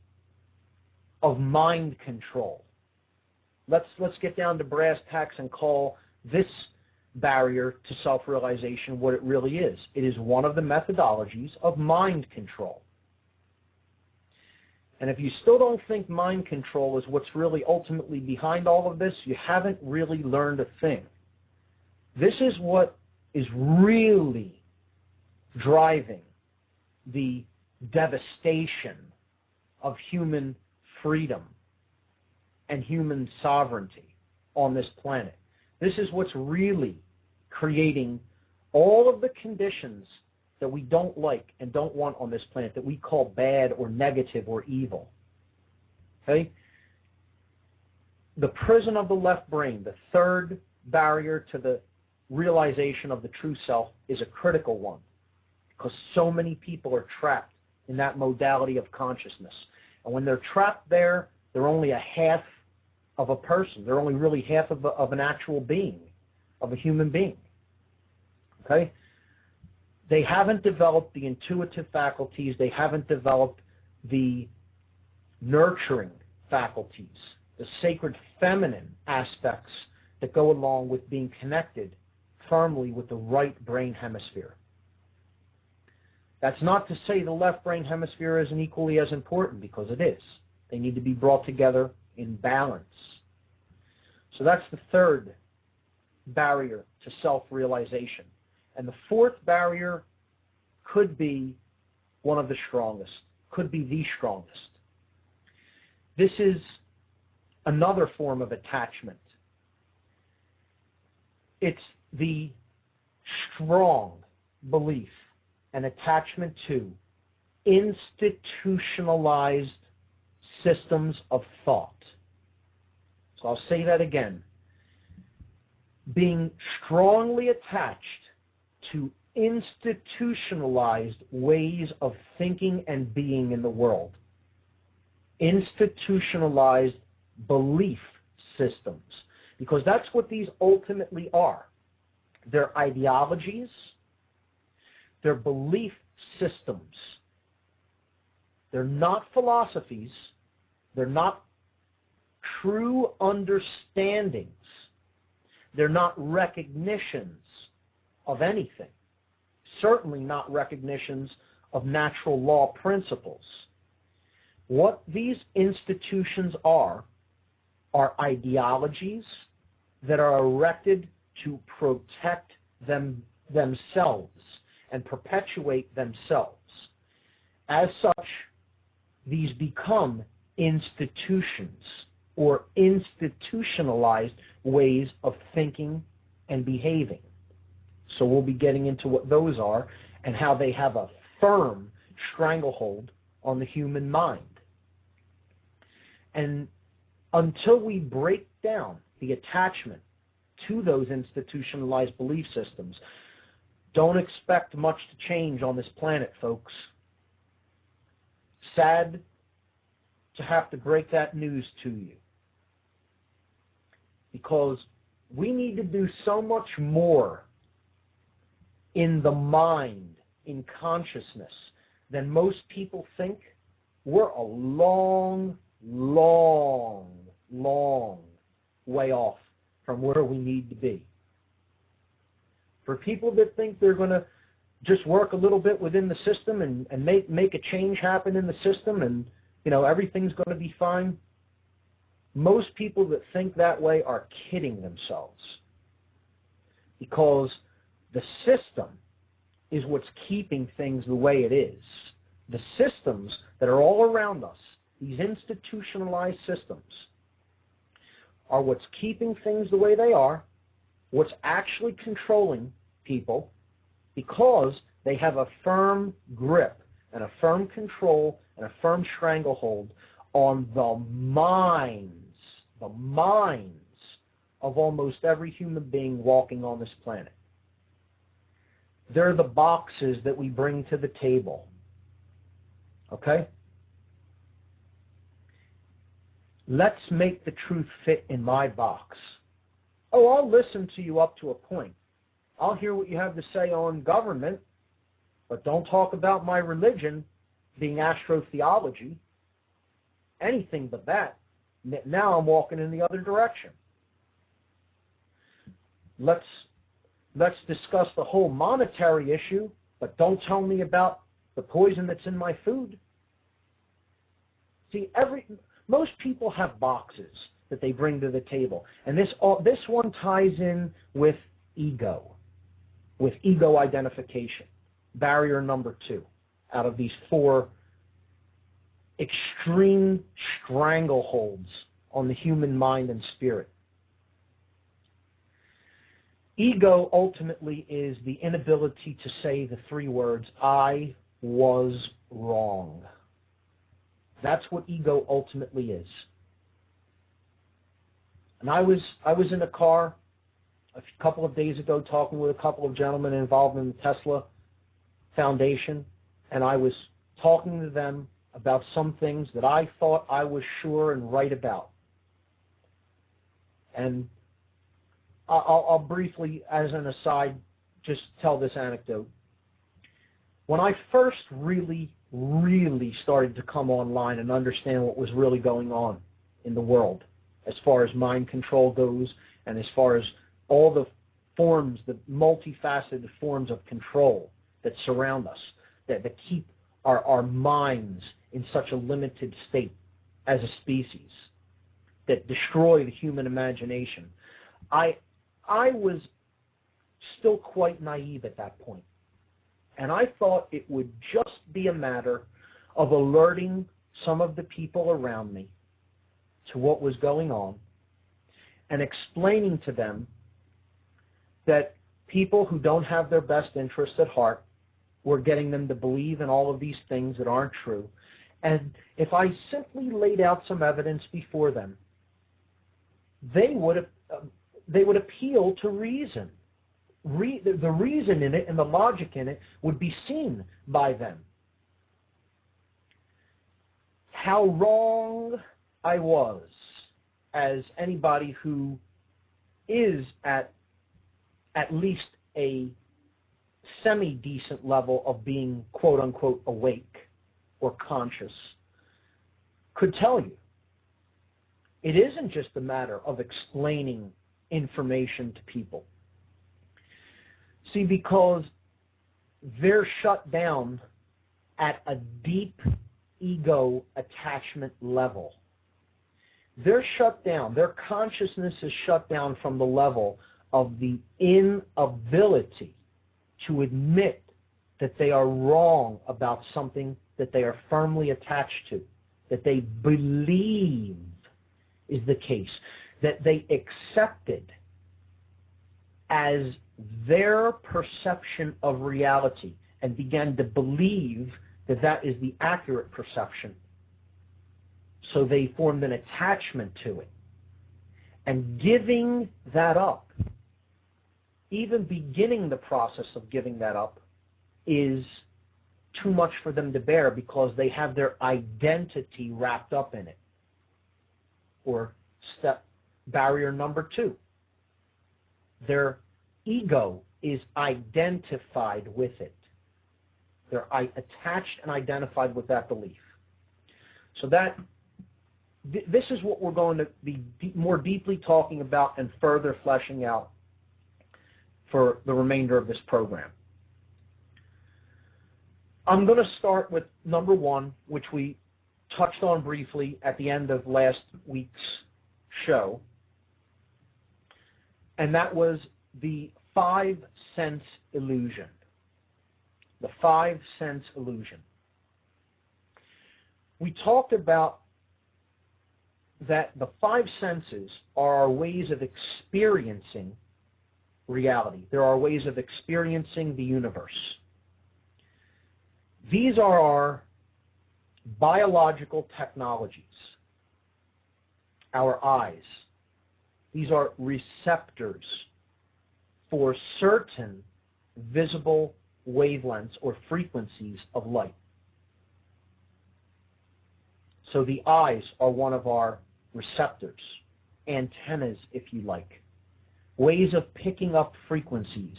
of mind control. Let's get down to brass tacks and call this barrier to self-realization what it really is. It is one of the methodologies of mind control. And if you still don't think mind control is what's really ultimately behind all of this, you haven't really learned a thing. This is what is really driving the devastation of human freedom and human sovereignty on this planet. This is what's really creating all of the conditions that we don't like and don't want on this planet, that we call bad or negative or evil. Okay? The prison of the left brain, the third barrier to the realization of the true self, is a critical one, because so many people are trapped in that modality of consciousness. And when they're trapped there, they're only a half of a person. They're only really half of an actual being, of a human being. Okay? They haven't developed the intuitive faculties. They haven't developed the nurturing faculties, the sacred feminine aspects that go along with being connected firmly with the right brain hemisphere. That's not to say the left brain hemisphere isn't equally as important, because it is. They need to be brought together in balance. So that's the third barrier to self-realization. And the fourth barrier could be one of the strongest, could be the strongest. This is another form of attachment. It's the strong belief and attachment to institutionalized systems of thought. So I'll say that again. Being strongly attached to institutionalized ways of thinking and being in the world. Institutionalized belief systems. Because that's what these ultimately are. They're ideologies. They're belief systems. They're not philosophies. They're not true understandings. They're not recognitions of anything. Certainly not recognitions of natural law principles. What these institutions are ideologies that are erected to protect themselves and perpetuate themselves. As such, these become institutions or institutionalized ways of thinking and behaving. So we'll be getting into what those are and how they have a firm stranglehold on the human mind. And until we break down the attachment to those institutionalized belief systems, don't expect much to change on this planet, folks. Sad to have to break that news to you, because we need to do so much more in the mind, in consciousness, than most people think. We're a long, long, long way off from where we need to be. For people that think they're going to just work a little bit within the system and make a change happen in the system and, everything's going to be fine, most people that think that way are kidding themselves. Because the system is what's keeping things the way it is. The systems that are all around us, these institutionalized systems, are what's keeping things the way they are, what's actually controlling people, because they have a firm grip and a firm control and a firm stranglehold on the minds of almost every human being walking on this planet. They're the boxes that we bring to the table. Okay? Let's make the truth fit in my box. Oh, I'll listen to you up to a point. I'll hear what you have to say on government, but don't talk about my religion being astrotheology. anything but that. Now I'm walking in the other direction. Let's discuss the whole monetary issue, but don't tell me about the poison that's in my food. See, most people have boxes that they bring to the table, and this one ties in with ego identification. Barrier number 2 out of these 4 extreme strangleholds on the human mind and spirit. Ego ultimately is the inability to say the 3 words, I was wrong. That's what ego ultimately is. And I was in a car a couple of days ago talking with a couple of gentlemen involved in the Tesla Foundation, and I was talking to them about some things that I thought I was sure and right about. And I'll briefly, as an aside, just tell this anecdote. When I first really started to come online and understand what was really going on in the world, as far as mind control goes, and as far as all the forms, the multifaceted forms of control that surround us, that keep our minds in such a limited state as a species, that destroy the human imagination. I was still quite naive at that point. And I thought it would just be a matter of alerting some of the people around me to what was going on and explaining to them that people who don't have their best interests at heart were getting them to believe in all of these things that aren't true. And if I simply laid out some evidence before them, they would appeal to reason. The reason in it and the logic in it would be seen by them. How wrong I was, as anybody who is at least a semi-decent level of being quote-unquote awake or conscious could tell you. It isn't just a matter of explaining information to people. See, because they're shut down at a deep ego attachment level. They're shut down. Their consciousness is shut down from the level of the inability to admit that they are wrong about something that they are firmly attached to, that they believe is the case, that they accepted as their perception of reality and began to believe that that is the accurate perception. So they formed an attachment to it. And giving that up, even beginning the process of giving that up, is too much for them to bear because they have their identity wrapped up in it. Or barrier number 2. Their ego is identified with it. They're attached and identified with that belief. So this is what we're going to be more deeply talking about and further fleshing out for the remainder of this program. I'm going to start with number 1, which we touched on briefly at the end of last week's show, and that was the 5-sense illusion. The 5-sense illusion. We talked about that the 5 senses are our ways of experiencing reality. There are ways of experiencing the universe. These are our biological technologies. Our eyes. These are receptors for certain visible wavelengths or frequencies of light. So the eyes are one of our receptors, antennas, if you like, ways of picking up frequencies.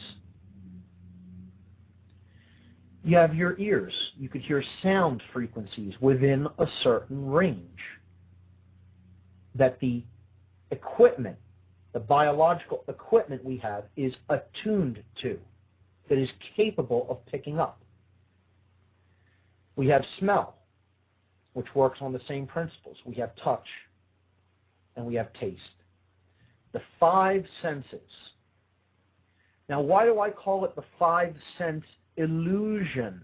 You have your ears. You could hear sound frequencies within a certain range. that the equipment, the biological equipment we have, is attuned to, that is capable of picking up. We have smell, which works on the same principles. We have touch, and we have taste. The five senses. Now, why do I call it the five-sense illusion?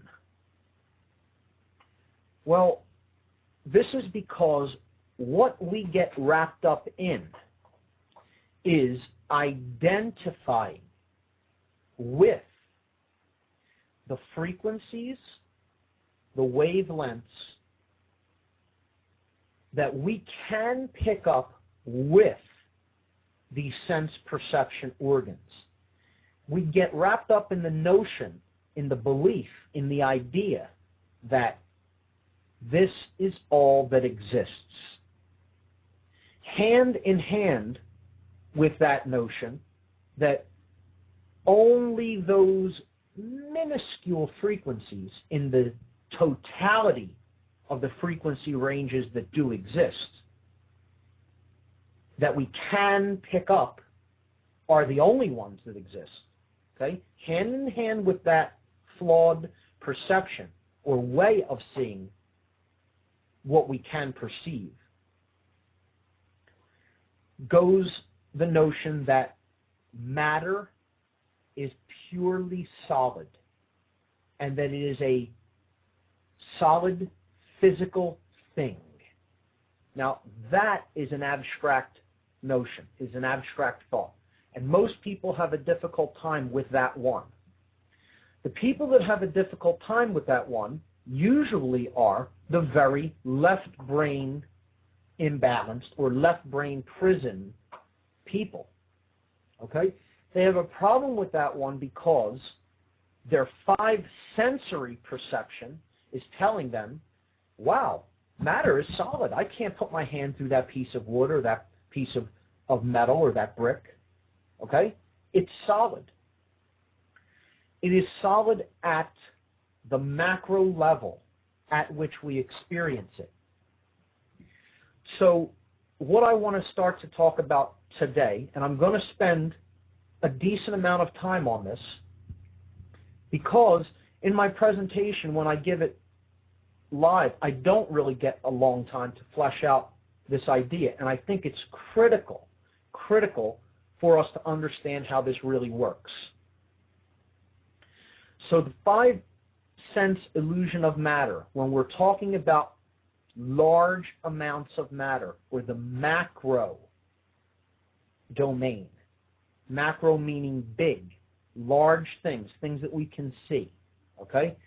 Well, this is because what we get wrapped up in is identifying with the frequencies, the wavelengths that we can pick up with these sense perception organs. We get wrapped up in the notion, in the belief, in the idea that this is all that exists. Hand in hand with that notion that only those minuscule frequencies in the totality of the frequency ranges that do exist, that we can pick up, are the only ones that exist. Okay? Hand in hand with that flawed perception or way of seeing what we can perceive goes the notion that matter is purely solid and that it is a solid physical thing. Now, that is an abstract notion, is an abstract thought. And most people have a difficult time with that one. The people that have a difficult time with that one usually are the very left brain imbalanced or left brain prison people. Okay? They have a problem with that one because their five sensory perception is telling them, wow, matter is solid. I can't put my hand through that piece of wood or that piece of metal or that brick. Okay? It's solid. It is solid at the macro level at which we experience it. So what I want to start to talk about today, and I'm going to spend a decent amount of time on this, because in my presentation, when I give it live, I don't really get a long time to flesh out this idea, and I think it's critical for us to understand how this really works. So the five-sense illusion of matter, when we're talking about large amounts of matter, or the macro domain, macro meaning big, large things that we can see, okay?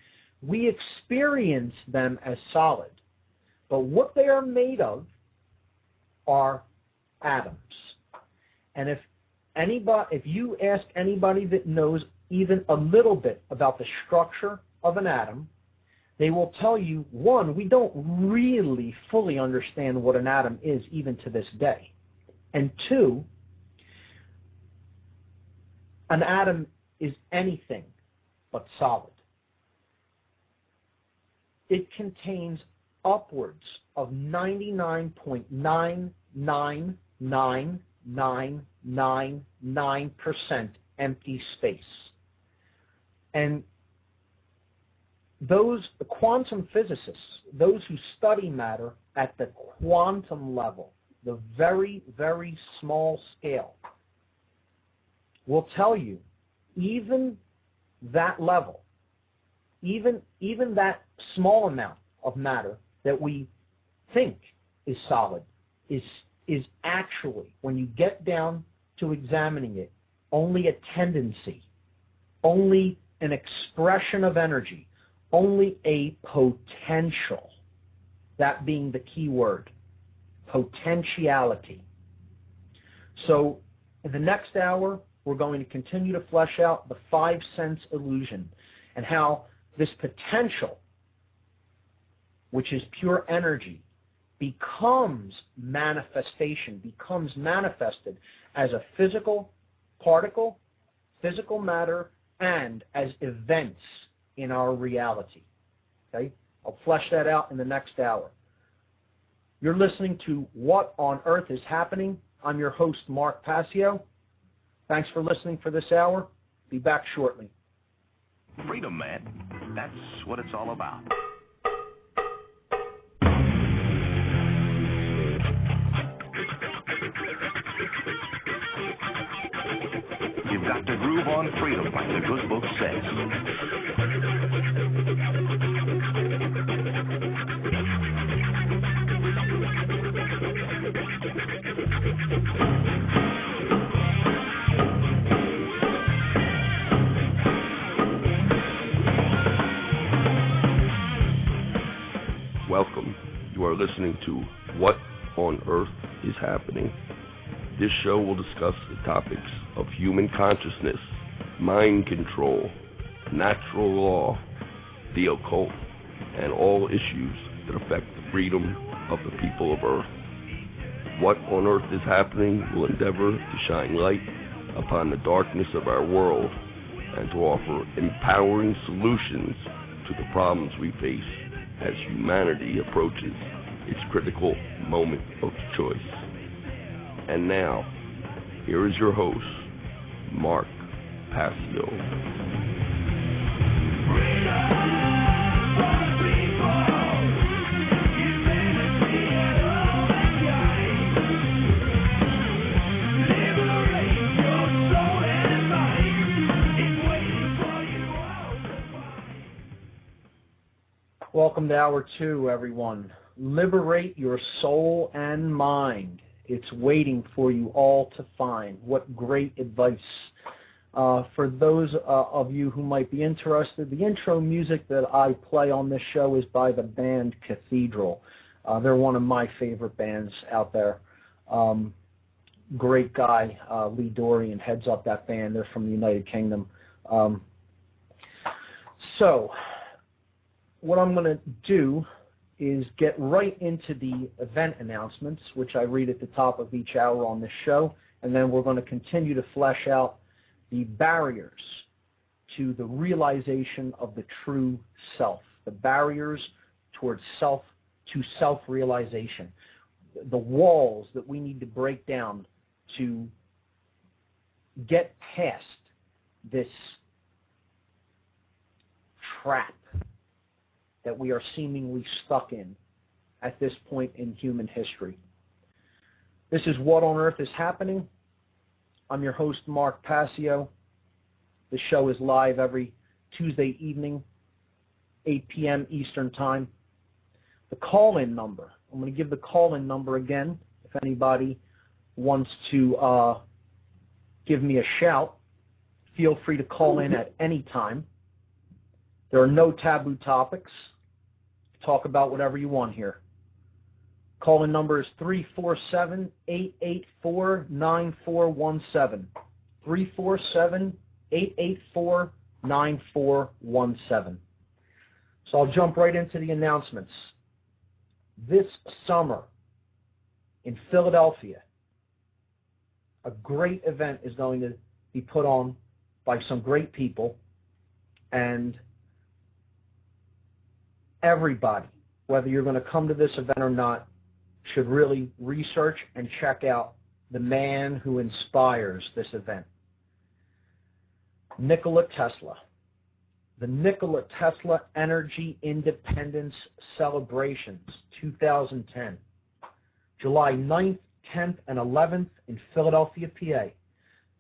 We experience them as solid, but what they are made of are atoms. And if you ask anybody that knows even a little bit about the structure of an atom, they will tell you, one, we don't really fully understand what an atom is even to this day. And two, an atom is anything but solid. It contains upwards of 99.99999% empty space. And those quantum physicists, those who study matter at the quantum level, the very, very small scale, will tell you even that level, even that small amount of matter that we think is solid is actually, when you get down to examining it, only a tendency, only an expression of energy, only a potential, that being the key word, potentiality. So in the next hour, we're going to continue to flesh out the five-sense illusion and how this potential, which is pure energy, becomes manifested as a physical particle, physical matter, and as events in our reality. Okay? I'll flesh that out in the next hour. You're listening to What on Earth is Happening. I'm your host, Mark Passio. Thanks for listening for this hour. Be back shortly. Freedom, man. That's what it's all about. You've got to groove on freedom, like the good book says. Welcome. You are listening to What on Earth is Happening. This show will discuss the topics of human consciousness, mind control, natural law, the occult, and all issues that affect the freedom of the people of Earth. What on Earth is Happening will endeavor to shine light upon the darkness of our world and to offer empowering solutions to the problems we face as humanity approaches its critical moment of choice. And now, here is your host, Mark Passio. Welcome to Hour 2, everyone. Liberate your soul and mind. It's waiting for you all to find. What great advice. For those of you who might be interested, the intro music that I play on this show is by the band Cathedral. They're one of my favorite bands out there. Great guy, Lee Dorian, heads up that band. They're from the United Kingdom. So, what I'm going to do is get right into the event announcements, which I read at the top of each hour on this show, and then we're going to continue to flesh out the barriers to the realization of the true self, the barriers towards self-realization, the walls that we need to break down to get past this trap that we are seemingly stuck in at this point in human history. This is What on Earth is Happening. I'm your host, Mark Passio. The show is live every Tuesday evening, 8 p.m. Eastern Time. The call-in number, I'm going to give the call-in number again. If anybody wants to give me a shout, feel free to call in at any time. There are no taboo topics. Talk about whatever you want here. Call-in number is 347-884-9417. 347-884-9417. So I'll jump right into the announcements. This summer in Philadelphia, a great event is going to be put on by some great people, and everybody, whether you're going to come to this event or not, should really research and check out the man who inspires this event. Nikola Tesla. The Nikola Tesla Energy Independence Celebrations 2010. July 9th, 10th, and 11th in Philadelphia, PA.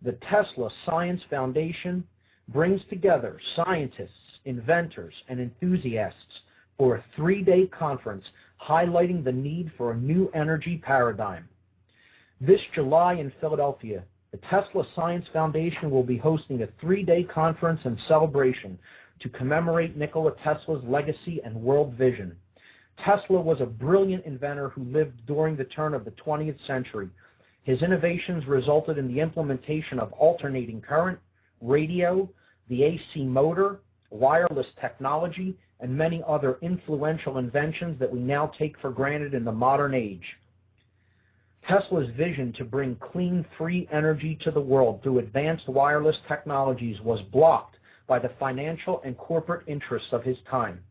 The Tesla Science Foundation brings together scientists, inventors, and enthusiasts for a 3-day conference highlighting the need for a new energy paradigm. This July in Philadelphia, the Tesla Science Foundation will be hosting a 3-day conference and celebration to commemorate Nikola Tesla's legacy and world vision. Tesla was a brilliant inventor who lived during the turn of the 20th century. His innovations resulted in the implementation of alternating current, radio, the AC motor, wireless technology, and many other influential inventions that we now take for granted in the modern age. Tesla's vision to bring clean, free energy to the world through advanced wireless technologies was blocked by the financial and corporate interests of his time.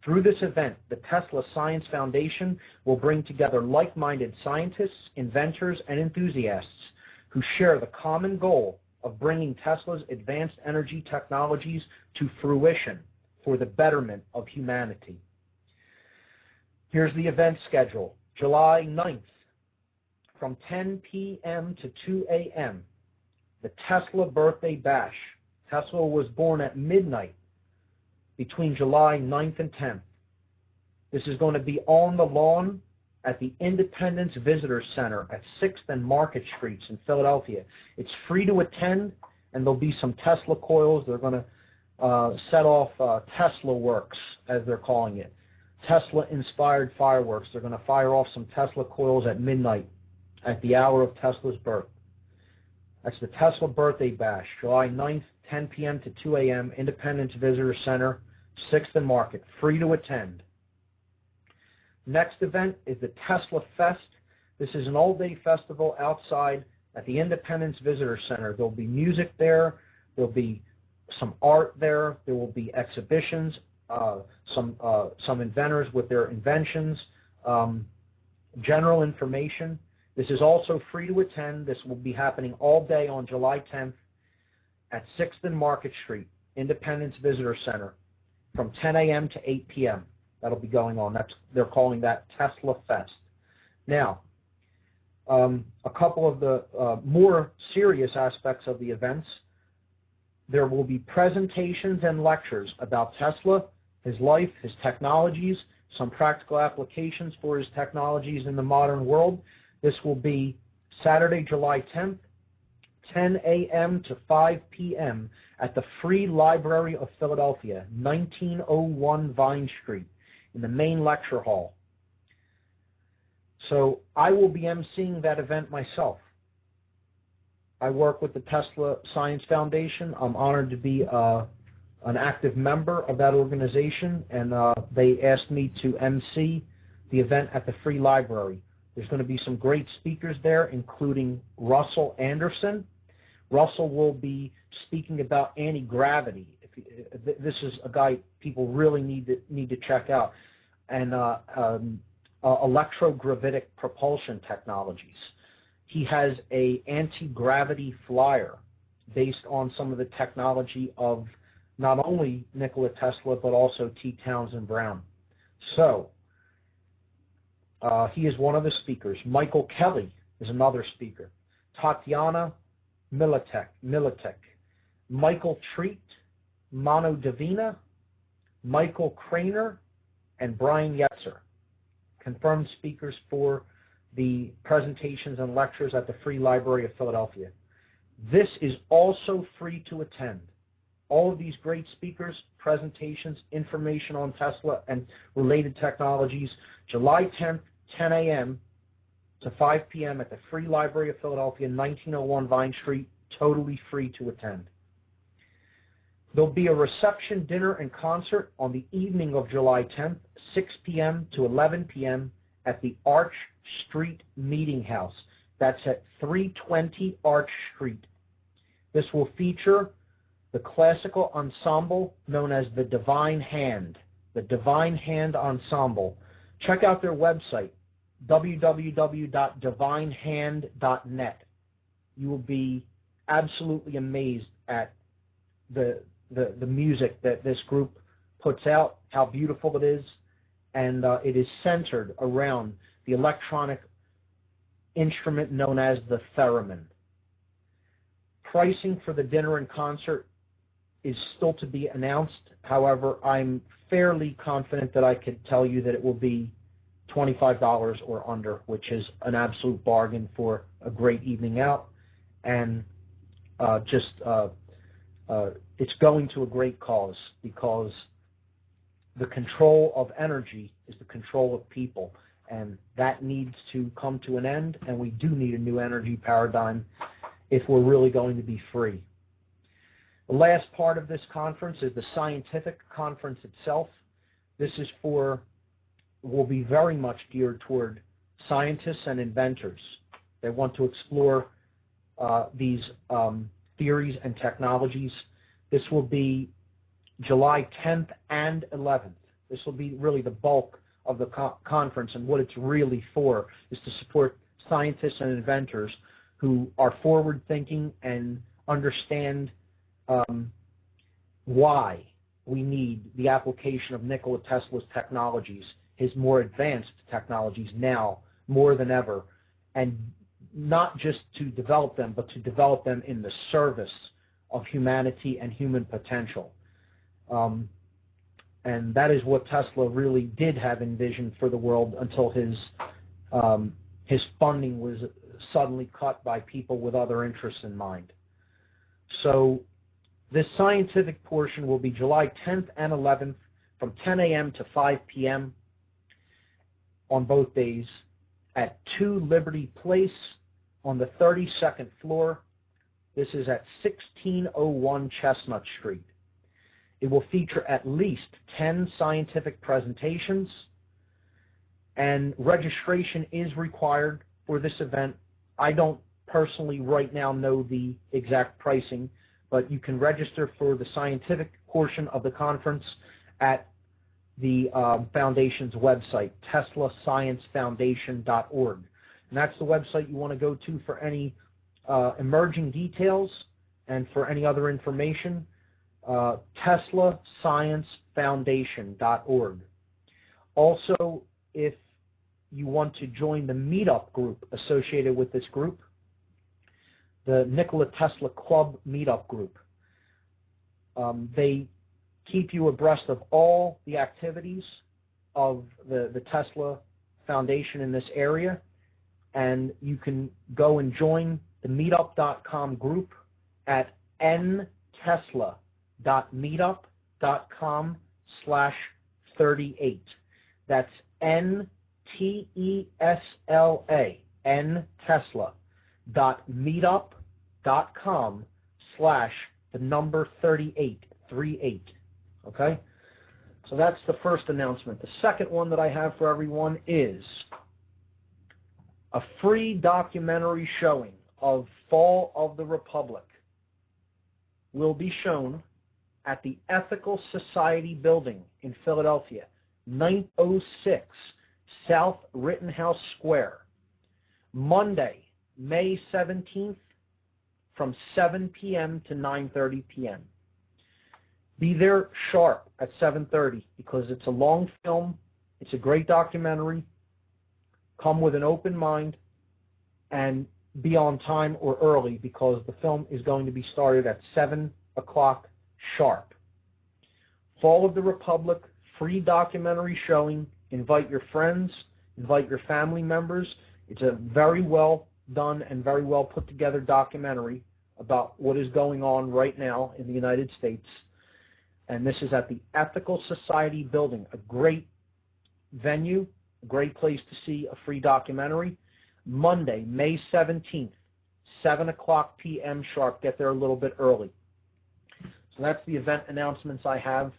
Through this event, the Tesla Science Foundation will bring together like-minded scientists, inventors, and enthusiasts who share the common goal of bringing Tesla's advanced energy technologies to fruition for the betterment of humanity. Here's the event schedule. July 9th, from 10 p.m. to 2 a.m., the Tesla Birthday Bash. Tesla was born at midnight between July 9th and 10th. This is going to be on the lawn at the Independence Visitor Center at 6th and Market Streets in Philadelphia. It's free to attend, and there'll be some Tesla coils. They're going to set off Tesla works, as they're calling it. Tesla-inspired fireworks. They're going to fire off some Tesla coils at midnight at the hour of Tesla's birth. That's the Tesla Birthday Bash, July 9th, 10 p.m. to 2 a.m., Independence Visitor Center, 6th and Market, free to attend. Next event is the Tesla Fest. This is an all-day festival outside at the Independence Visitor Center. There'll be music there. There'll be some art there. There will be exhibitions, some inventors with their inventions, general information. This is also free to attend. This will be happening all day on July 10th at 6th and Market Street, Independence Visitor Center, from 10 a.m. to 8 p.m. That'll be going on. They're calling that Tesla Fest. Now, a couple of the more serious aspects of the events. There will be presentations and lectures about Tesla, his life, his technologies, some practical applications for his technologies in the modern world. This will be Saturday, July 10th, 10 a.m. to 5 p.m. at the Free Library of Philadelphia, 1901 Vine Street, in the main lecture hall. So I will be emceeing that event myself. I work with the Tesla Science Foundation. I'm honored to be an active member of that organization, and they asked me to MC the event at the Free Library. There's going to be some great speakers there, including Russell Anderson. Russell will be speaking about anti-gravity. This is a guy people really need to check out, and electrogravitic propulsion technologies. He has a anti-gravity flyer based on some of the technology of not only Nikola Tesla but also T. Townsend Brown. So he is one of the speakers. Michael Kelly is another speaker. Tatiana Militek, Michael Treat, Mano Davina, Michael Craner, and Brian Yetzer. Confirmed speakers for the presentations and lectures at the Free Library of Philadelphia. This is also free to attend. All of these great speakers, presentations, information on Tesla and related technologies, July 10th, 10 a.m. to 5 p.m. at the Free Library of Philadelphia, 1901 Vine Street, totally free to attend. There'll be a reception, dinner, and concert on the evening of July 10th, 6 p.m. to 11 p.m. at the Arch Street Meeting House. That's at 320 Arch Street. This will feature the classical ensemble known as the Divine Hand Ensemble. Check out their website, www.divinehand.net. You will be absolutely amazed at the music that this group puts out, how beautiful it is, and it is centered around the electronic instrument known as the theremin. Pricing for the dinner and concert is still to be announced. However, I'm fairly confident that I could tell you that it will be $25 or under, which is an absolute bargain for a great evening out, and it's going to a great cause, because the control of energy is the control of people, and that needs to come to an end, and we do need a new energy paradigm if we're really going to be free. The last part of this conference is the scientific conference itself. This is will be very much geared toward scientists and inventors. They want to explore these theories and technologies. This will be July 10th and 11th. This will be really the bulk of the conference, and what it's really for is to support scientists and inventors who are forward-thinking and understand why we need the application of Nikola Tesla's technologies, his more advanced technologies now more than ever, and not just to develop them, but to develop them in the service of humanity and human potential. And that is what Tesla really did have envisioned for the world until his funding was suddenly cut by people with other interests in mind. So this scientific portion will be July 10th and 11th from 10 a.m. to 5 p.m. on both days at 2 Liberty Place on the 32nd floor. This is at 1601 Chestnut Street. It will feature at least 10 scientific presentations, and registration is required for this event. I don't personally right now know the exact pricing, but you can register for the scientific portion of the conference at the foundation's website, teslasciencefoundation.org. And that's the website you want to go to for any emerging details and for any other information. teslasciencefoundation.org. Also, if you want to join the meetup group associated with this group, the Nikola Tesla Club meetup group, they keep you abreast of all the activities of the Tesla Foundation in this area, and you can go and join the meetup.com group at ntesla.meetup.com/38. That's NTESLA, ntesla.meetup.com/38. Okay? So that's the first announcement. The second one that I have for everyone is a free documentary showing of Fall of the Republic will be shown at the Ethical Society Building in Philadelphia, 906 South Rittenhouse Square, Monday, May 17th from 7 p.m. to 9:30 p.m. Be there sharp at 7:30 because it's a long film. It's a great documentary. Come with an open mind and be on time or early because the film is going to be started at 7 o'clock sharp. Fall of the Republic, free documentary showing. Invite your friends, invite your family members. It's a very well done and very well put together documentary about what is going on right now in the United States. And this is at the Ethical Society Building, a great venue, a great place to see a free documentary. Monday, May 17th, 7 o'clock p.m. sharp. Get there a little bit early. So that's the event announcements I have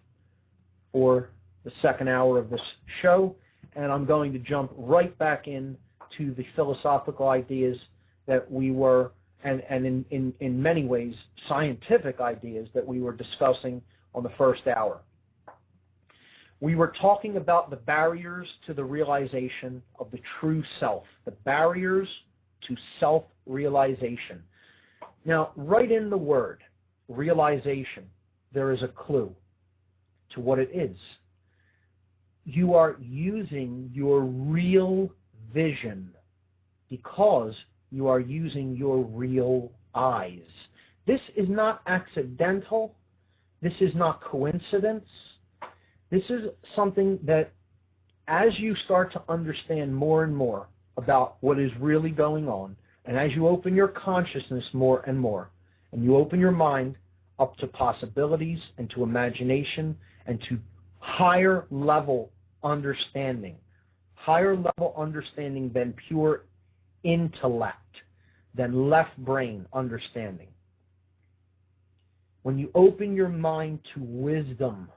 for the second hour of this show. And I'm going to jump right back in to the philosophical ideas that we were, and in many ways, scientific ideas that we were discussing on the first hour. We were talking about the barriers to the realization of the true self, the barriers to self-realization. Now, right in the word realization, there is a clue to what it is. You are using your real vision because you are using your real eyes. This is not accidental. This is not coincidence. This is something that, as you start to understand more and more about what is really going on, and as you open your consciousness more and more, and you open your mind up to possibilities and to imagination and to higher level understanding than pure intellect, than left brain understanding. When you open your mind to wisdom,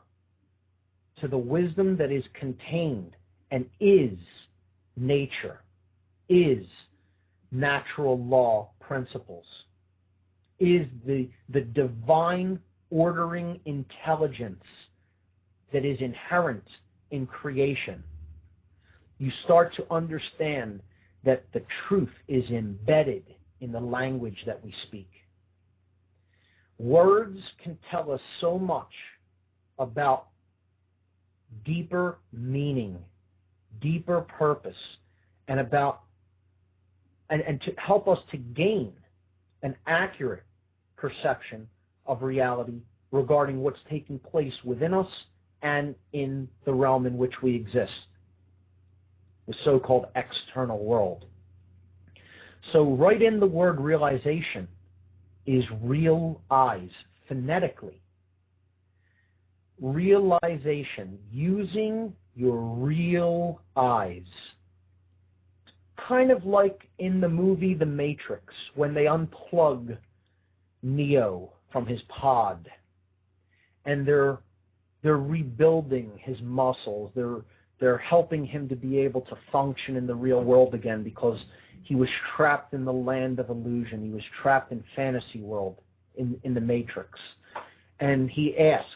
to the wisdom that is contained and is nature, is natural law principles, is the divine ordering intelligence that is inherent in creation, you start to understand that the truth is embedded in the language that we speak. Words can tell us so much about deeper meaning, deeper purpose, and to help us to gain an accurate perception of reality regarding what's taking place within us and in the realm in which we exist, the so-called external world. So right in the word realization is real eyes, phonetically. Realization, using your real eyes. Kind of like in the movie The Matrix, when they unplug Neo from his pod and they're rebuilding his muscles. They're helping him to be able to function in the real world again, because he was trapped in the land of illusion. He was trapped in fantasy world in the Matrix. And he asks,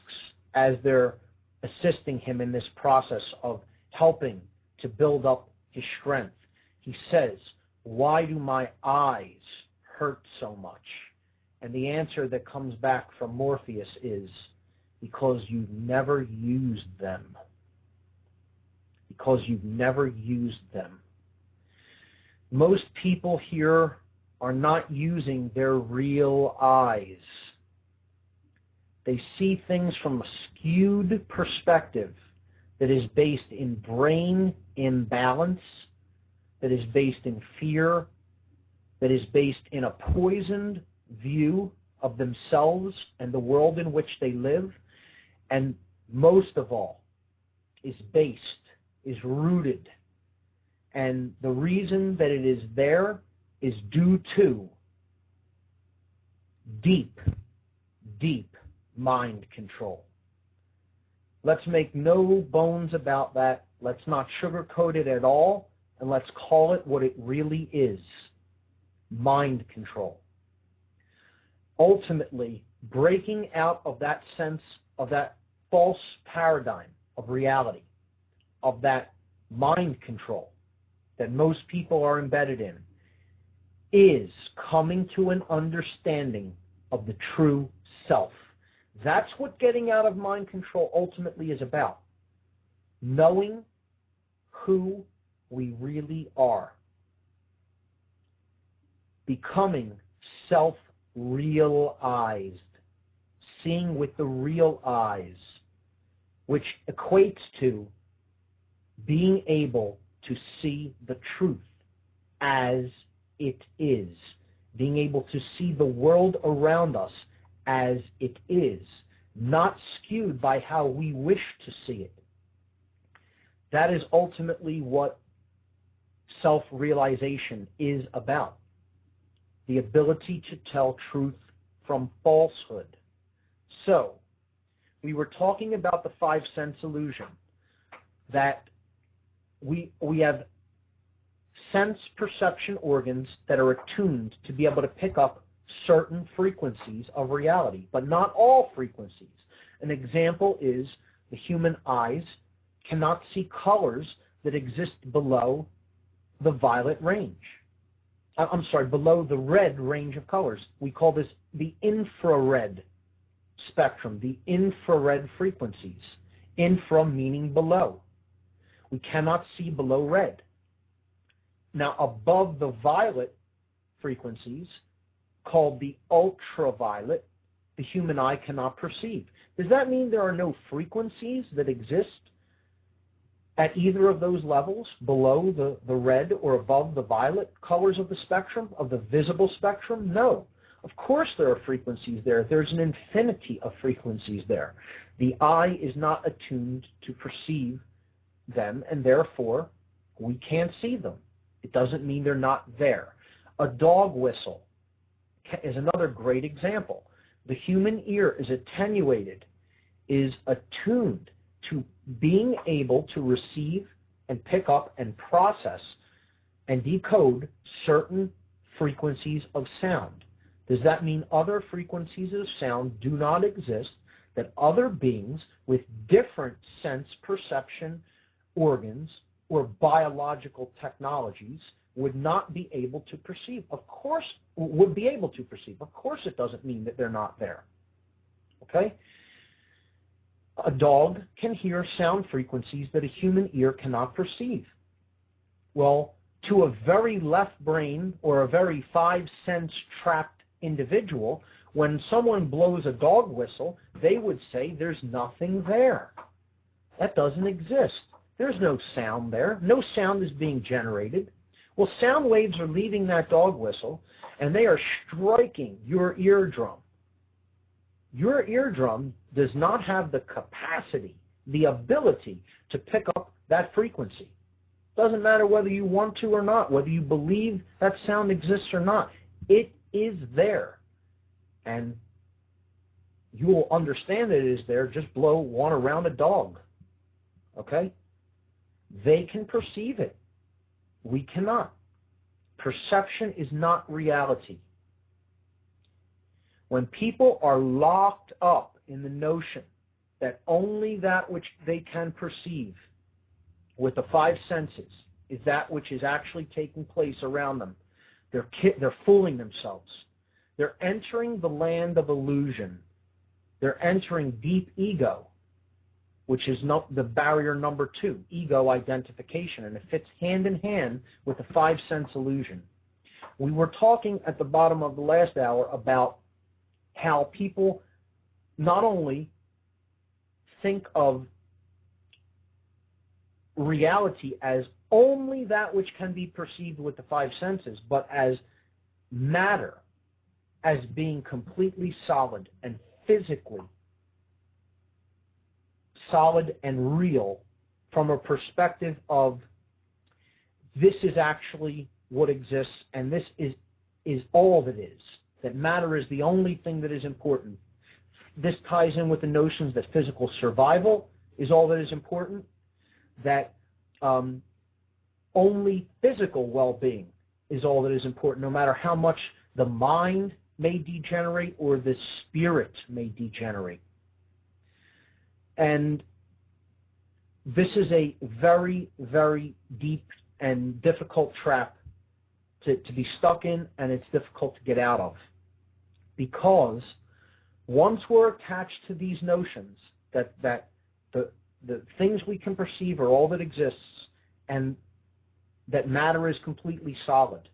as they're assisting him in this process of helping to build up his strength, he says, "Why do my eyes hurt so much?" And the answer that comes back from Morpheus is, because you've never used them. Because you've never used them. Most people here are not using their real eyes. They see things from a skewed perspective that is based in brain imbalance, that is based in fear, that is based in a poisoned view of themselves and the world in which they live, and most of all is rooted. And the reason that it is there is due to deep mind control. Let's make no bones about that. Let's not sugarcoat it at all, and let's call it what it really is: mind control. Ultimately, breaking out of that sense of that false paradigm of reality, of that mind control that most people are embedded in, is coming to an understanding of the true self. That's what getting out of mind control ultimately is about. Knowing who we really are. Becoming self-realized. Seeing with the real eyes, which equates to being able to see the truth as it is, being able to see the world around us as it is, not skewed by how we wish to see it. That is ultimately what self-realization is about. The ability to tell truth from falsehood. So, we were talking about the five-sense illusion, that we have sense perception organs that are attuned to be able to pick up certain frequencies of reality, but not all frequencies. An example is the human eyes cannot see colors that exist below the violet range. Below the red range of colors. We call this the infrared spectrum, the infrared frequencies. Infra meaning below. We cannot see below red. Now, above the violet frequencies, called the ultraviolet, the human eye cannot perceive. Does that mean there are no frequencies that exist at either of those levels, below the red or above the violet colors of the spectrum, of the visible spectrum? No. Of course there are frequencies there. There's an infinity of frequencies there. The eye is not attuned to perceive them, and therefore we can't see them. It doesn't mean they're not there. A dog whistle is another great example. The human ear is attenuated, is attuned to being able to receive and pick up and process and decode certain frequencies of sound. Does that mean other frequencies of sound do not exist, that other beings with different sense perception organs or biological technologies would not be able to perceive. Of course, would be able to perceive. Of course, it doesn't mean that they're not there. Okay? A dog can hear sound frequencies that a human ear cannot perceive. Well, to a very left brain or a very five-sense trapped individual, when someone blows a dog whistle, they would say there's nothing there. That doesn't exist. There's no sound there. No sound is being generated. Well, sound waves are leaving that dog whistle, and they are striking your eardrum. Your eardrum does not have the capacity, the ability to pick up that frequency. Doesn't matter whether you want to or not, whether you believe that sound exists or not. It is there. And you will understand that it is there. Just blow one around a dog. Okay? They can perceive it. We cannot. Perception is not reality. When people are locked up in the notion that only that which they can perceive with the five senses is that which is actually taking place around them, they're fooling themselves. They're entering the land of illusion. They're entering deep ego, which is not the barrier number 2, ego identification, and it fits hand in hand with the five-sense illusion. We were talking at the bottom of the last hour about how people not only think of reality as only that which can be perceived with the five senses, but as matter, as being completely solid and physically solid and real from a perspective of this is actually what exists and this is all that is, that matter is the only thing that is important. This ties in with the notions that physical survival is all that is important, that only physical well-being is all that is important, no matter how much the mind may degenerate or the spirit may degenerate. And this is a very, very deep and difficult trap to be stuck in, and it's difficult to get out of. Because once we're attached to these notions that the things we can perceive are all that exists and that matter is completely solid,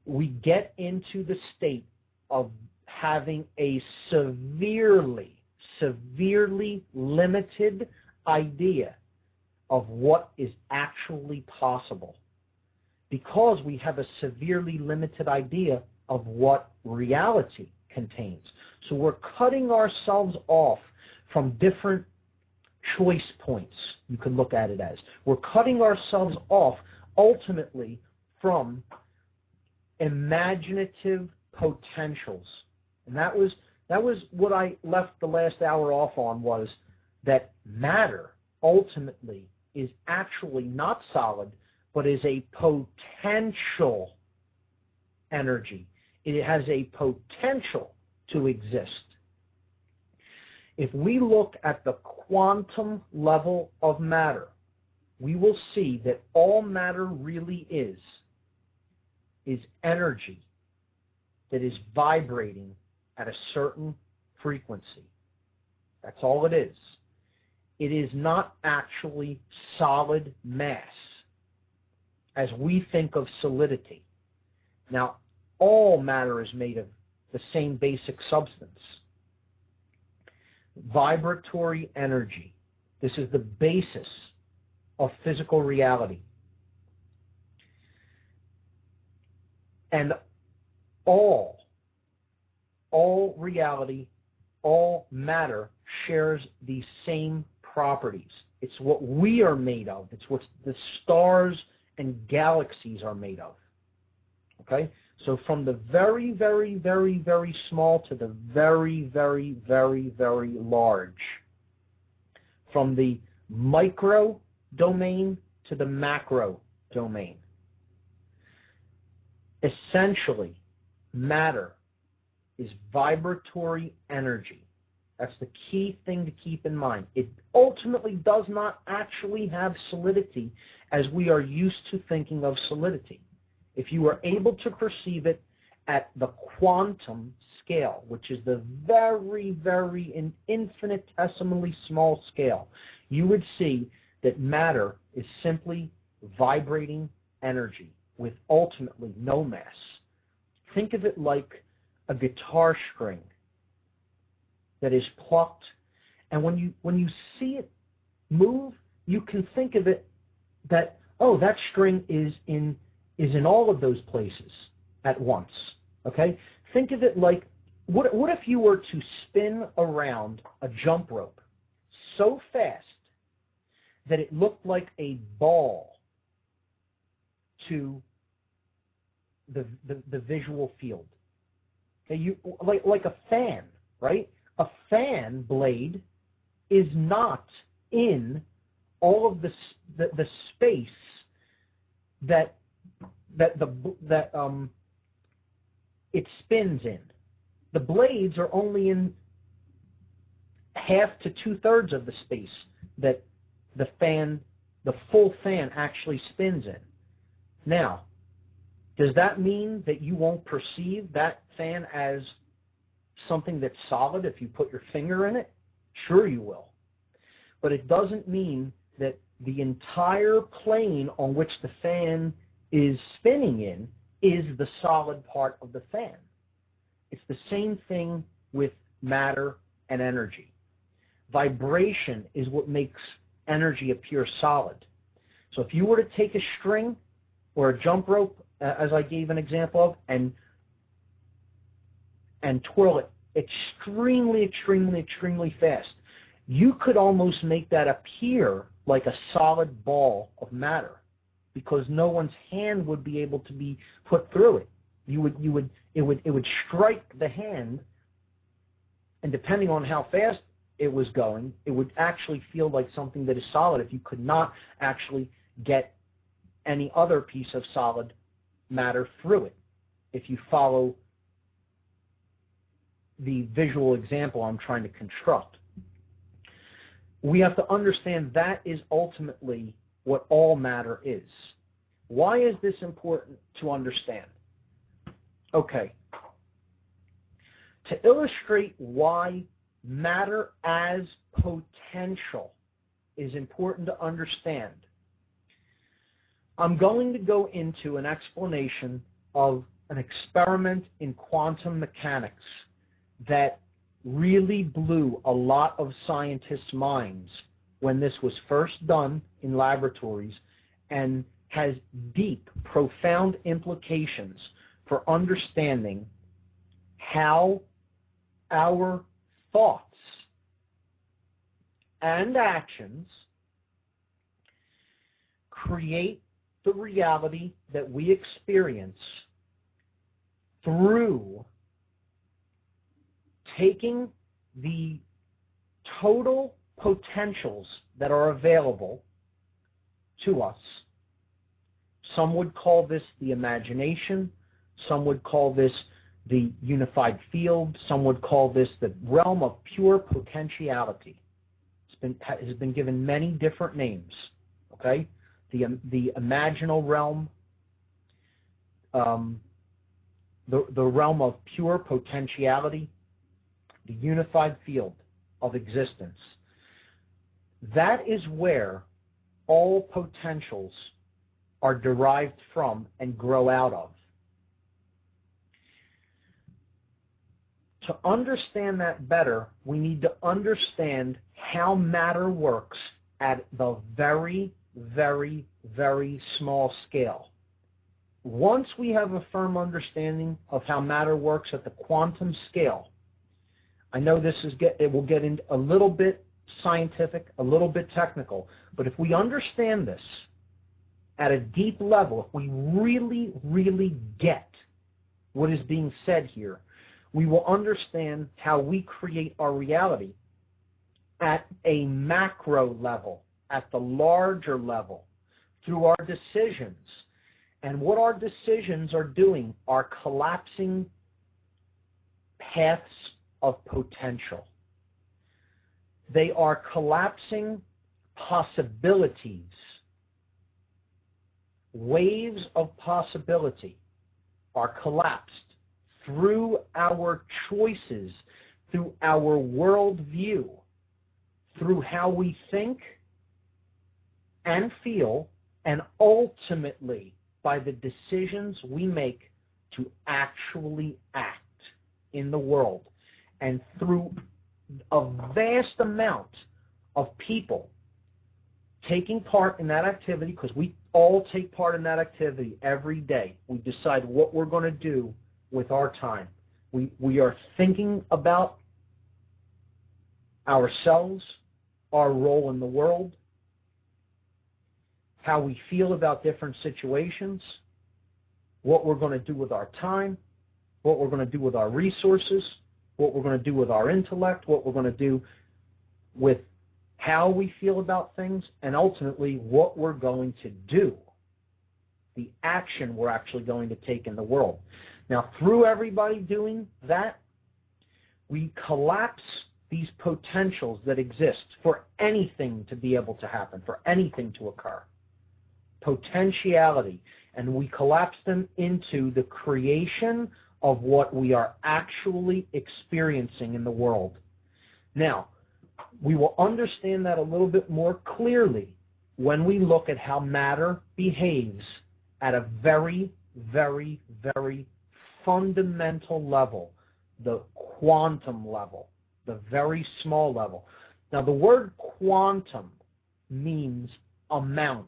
we get into the state of having a severely limited idea of what is actually possible, because we have a severely limited idea of what reality contains. So we're cutting ourselves off from different choice points, you could look at it as. We're cutting ourselves off ultimately from imaginative potentials. And that was what I left the last hour off on, was that matter ultimately is actually not solid, but is a potential energy. It has a potential to exist. If we look at the quantum level of matter, we will see that all matter really is energy that is vibrating at a certain frequency. That's all it is. It is not actually solid mass as we think of solidity. Now, all matter is made of the same basic substance. Vibratory energy. This is the basis of physical reality. And all reality, all matter shares the same properties. It's what we are made of. It's what the stars and galaxies are made of. Okay? So from the very, very, very, very small to the very, very, very, very large. From the micro domain to the macro domain. Essentially, matter is vibratory energy. That's the key thing to keep in mind. It ultimately does not actually have solidity as we are used to thinking of solidity. If you are able to perceive it at the quantum scale, which is the very, very infinitesimally small scale, you would see that matter is simply vibrating energy with ultimately no mass. Think of it like a guitar string that is plucked, and when you see it move, you can think of it that, oh, that string is in all of those places at once. Okay? Think of it like, what if you were to spin around a jump rope so fast that it looked like a ball to the visual field? Okay, like a fan, right? A fan blade is not in all of the space that it spins in. The blades are only in half to 2/3 of the space that the full fan actually spins in. Now, does that mean that you won't perceive that fan as something that's solid if you put your finger in it? Sure you will. But it doesn't mean that the entire plane on which the fan is spinning in is the solid part of the fan. It's the same thing with matter and energy. Vibration is what makes energy appear solid. So if you were to take a string or a jump rope, as I gave an example of, and twirl it extremely, extremely, extremely fast, you could almost make that appear like a solid ball of matter, because no one's hand would be able to be put through it. It would strike the hand, and depending on how fast it was going, it would actually feel like something that is solid if you could not actually get any other piece of solid matter through it, if you follow the visual example I'm trying to construct. We have to understand that is ultimately what all matter is. Why is this important to understand? Okay. To illustrate why matter as potential is important to understand, I'm going to go into an explanation of an experiment in quantum mechanics that really blew a lot of scientists' minds when this was first done in laboratories, and has deep, profound implications for understanding how our thoughts and actions create the reality that we experience through taking the total potentials that are available to us. Some would call this the imagination. Some would call this the unified field. Some would call this the realm of pure potentiality. It has been given many different names. Okay, the imaginal realm, the realm of pure potentiality, the unified field of existence. That is where all potentials are derived from and grow out of. To understand that better, we need to understand how matter works at the very, very, very small scale. Once we have a firm understanding of how matter works at the quantum scale, I know it will get into a little bit scientific, a little bit technical, but if we understand this at a deep level, if we really, really get what is being said here, we will understand how we create our reality at a macro level, at the larger level, through our decisions. And what our decisions are doing are collapsing paths of potential. They are collapsing possibilities, waves of possibility are collapsed through our choices, through our worldview, through how we think and feel, and ultimately by the decisions we make to actually act in the world. And through a vast amount of people taking part in that activity, because we all take part in that activity every day. We decide what we're going to do with our time. We are thinking about ourselves, our role in the world, how we feel about different situations, what we're going to do with our time, what we're going to do with our resources, what we're going to do with our intellect, what we're going to do with how we feel about things, and ultimately what we're going to do, the action we're actually going to take in the world. Now, through everybody doing that, we collapse these potentials that exist for anything to be able to happen, for anything to occur. Potentiality. And we collapse them into the creation of what we are actually experiencing in the world. Now, we will understand that a little bit more clearly when we look at how matter behaves at a very, very, very fundamental level, the quantum level, the very small level. Now, the word quantum means amount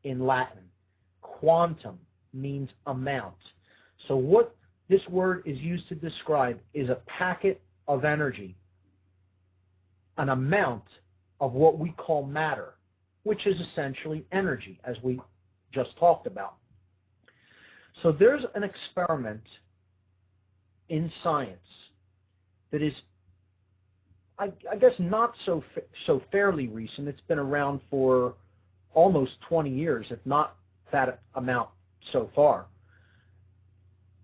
in Latin. Quantum means amount. So what this word is used to describe is a packet of energy, an amount of what we call matter, which is essentially energy, as we just talked about. So there's an experiment in science that is, I guess, not so fairly recent. It's been around for almost 20 years, if not that amount so far,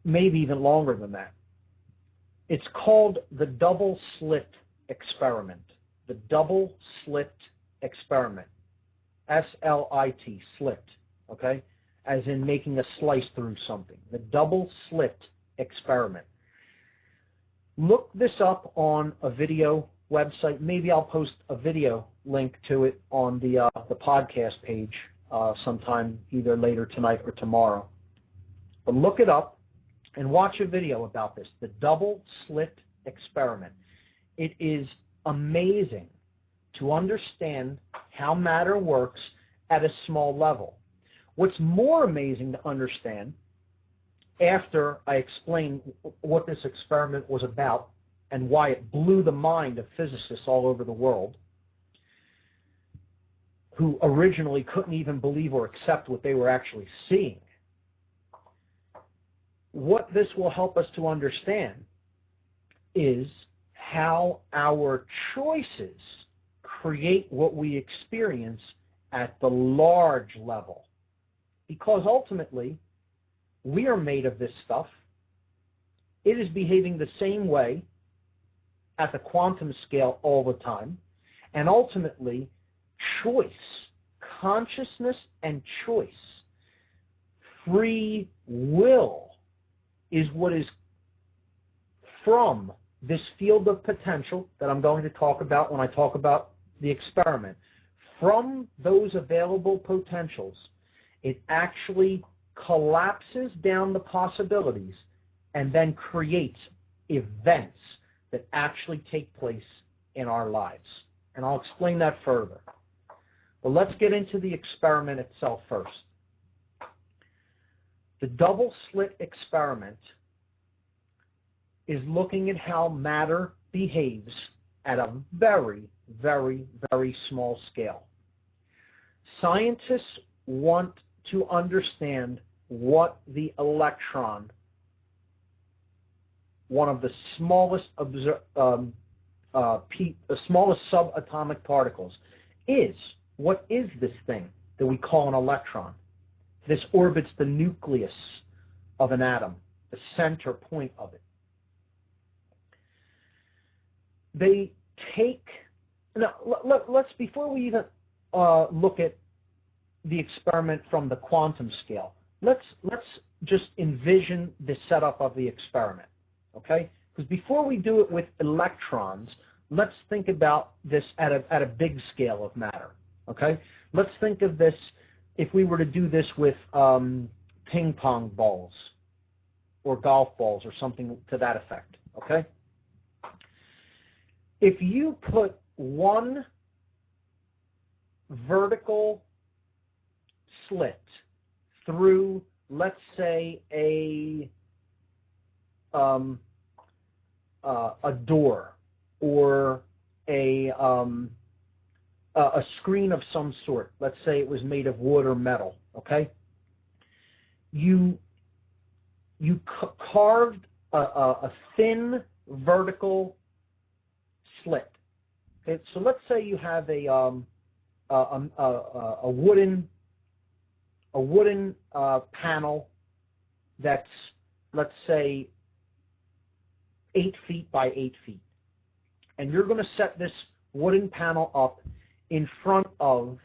maybe even longer than that. It's called the double slit experiment. The double slit experiment. S-L-I-T, slit, okay? As in making a slice through something. The double slit experiment. Look this up on a video website. Maybe I'll post a video link to it on the podcast page sometime either later tonight or tomorrow. But look it up and watch a video about this, the double slit experiment. It is amazing to understand how matter works at a small level. What's more amazing to understand, after I explain what this experiment was about and why it blew the mind of physicists all over the world, who originally couldn't even believe or accept what they were actually seeing, what this will help us to understand is how our choices create what we experience at the large level. Because ultimately, we are made of this stuff. It is behaving the same way at the quantum scale all the time. And ultimately, choice, consciousness and choice, free will is what is from this field of potential that I'm going to talk about when I talk about the experiment. From those available potentials, it actually collapses down the possibilities and then creates events that actually take place in our lives. And I'll explain that further. But let's get into the experiment itself first. The double slit experiment is looking at how matter behaves at a very, very, very small scale. Scientists want to understand what the electron, one of the smallest smallest subatomic particles, is. What is this thing that we call an electron? This orbits the nucleus of an atom, the center point of it. They take Now, let's before we even look at the experiment from the quantum scale, let's just envision the setup of the experiment, okay? Because before we do it with electrons, let's think about this at a big scale of matter, okay? Let's think of this if we were to do this with ping pong balls or golf balls or something to that effect, okay? If you put one vertical slit through, let's say, a door or a screen of some sort, let's say it was made of wood or metal, okay? You carved a thin vertical slit. Okay, so let's say you have a wooden panel that's, let's say, 8 feet by 8 feet, and you're going to set this wooden panel up in front of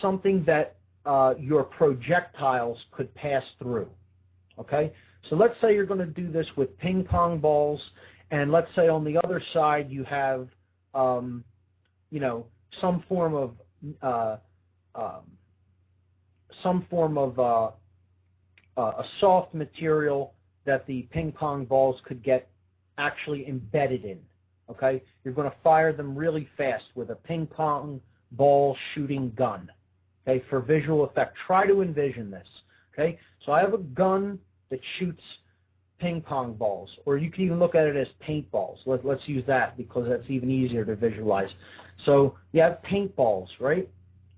something that your projectiles could pass through. Okay, so let's say you're going to do this with ping pong balls, and let's say on the other side you have, some form of a soft material that the ping pong balls could get actually embedded in. Okay, you're going to fire them really fast with a ping pong ball shooting gun. Okay, for visual effect, try to envision this. Okay, so I have a gun that shoots ping pong balls, or you can even look at it as paintballs. Let's use that because that's even easier to visualize. So you have paintballs, right?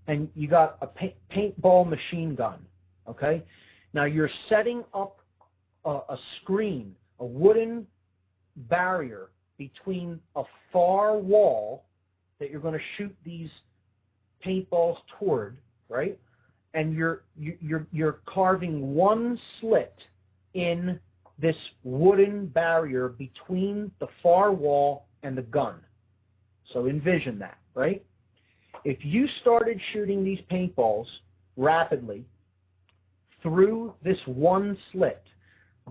And you got a paintball machine gun. Okay, now you're setting up a screen, a wooden barrier between a far wall that you're going to shoot these paintballs toward, right? And you're carving one slit in this wooden barrier between the far wall and the gun. So envision that, right? If you started shooting these paintballs rapidly through this one slit,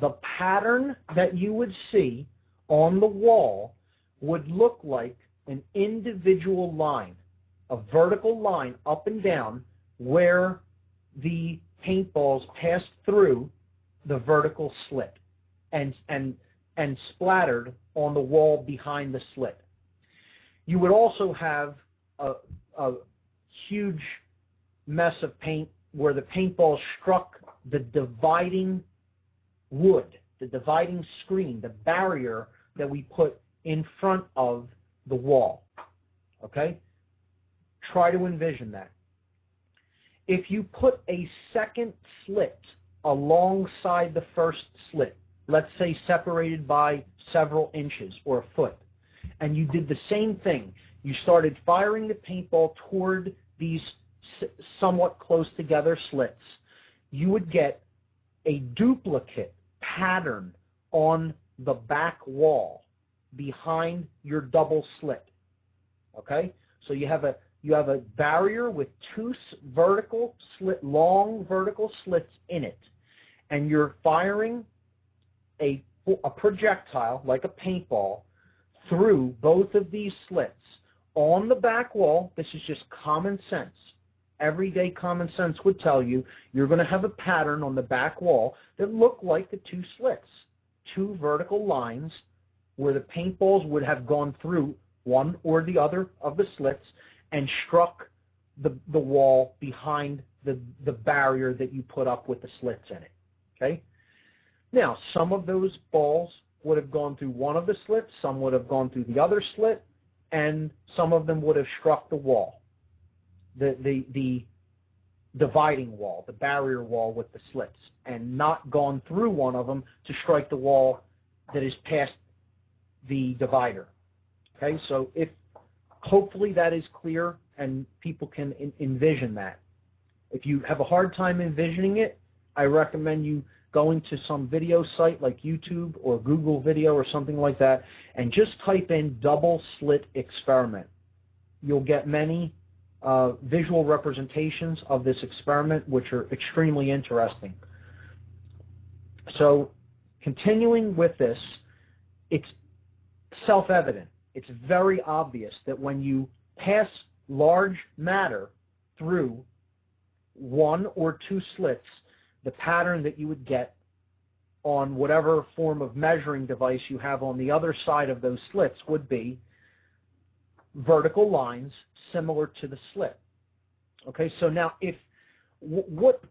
the pattern that you would see on the wall would look like an individual line, a vertical line up and down where the paintballs passed through the vertical slit and splattered on the wall behind the slit. You would also have a huge mess of paint where the paintball struck the dividing wood, the dividing screen, the barrier that we put in front of the wall. Okay? Try to envision that. If you put a second slit alongside the first slit, let's say separated by several inches or a foot, and you did the same thing, you started firing the paintball toward these somewhat close together slits, you would get a duplicate pattern on the back wall behind your double slit. Okay? So you have a barrier with two long vertical slits in it, and you're firing a projectile like a paintball through both of these slits on the back wall. This is just common sense. Everyday common sense would tell you you're going to have a pattern on the back wall that look like the two slits, two vertical lines where the paintballs would have gone through one or the other of the slits and struck the wall behind the barrier that you put up with the slits in it. Okay? Now, some of those balls would have gone through one of the slits, some would have gone through the other slit, and some of them would have struck the wall, the dividing wall, the barrier wall with the slits, and not gone through one of them to strike the wall that is past the divider. Okay, so hopefully that is clear and people can envision that. If you have a hard time envisioning it, I recommend you going to some video site like YouTube or Google Video or something like that and just type in double slit experiment. You'll get many visual representations of this experiment, which are extremely interesting. So continuing with this, it's self-evident. It's very obvious that when you pass large matter through one or two slits, the pattern that you would get on whatever form of measuring device you have on the other side of those slits would be vertical lines similar to the slit. Okay, so now if what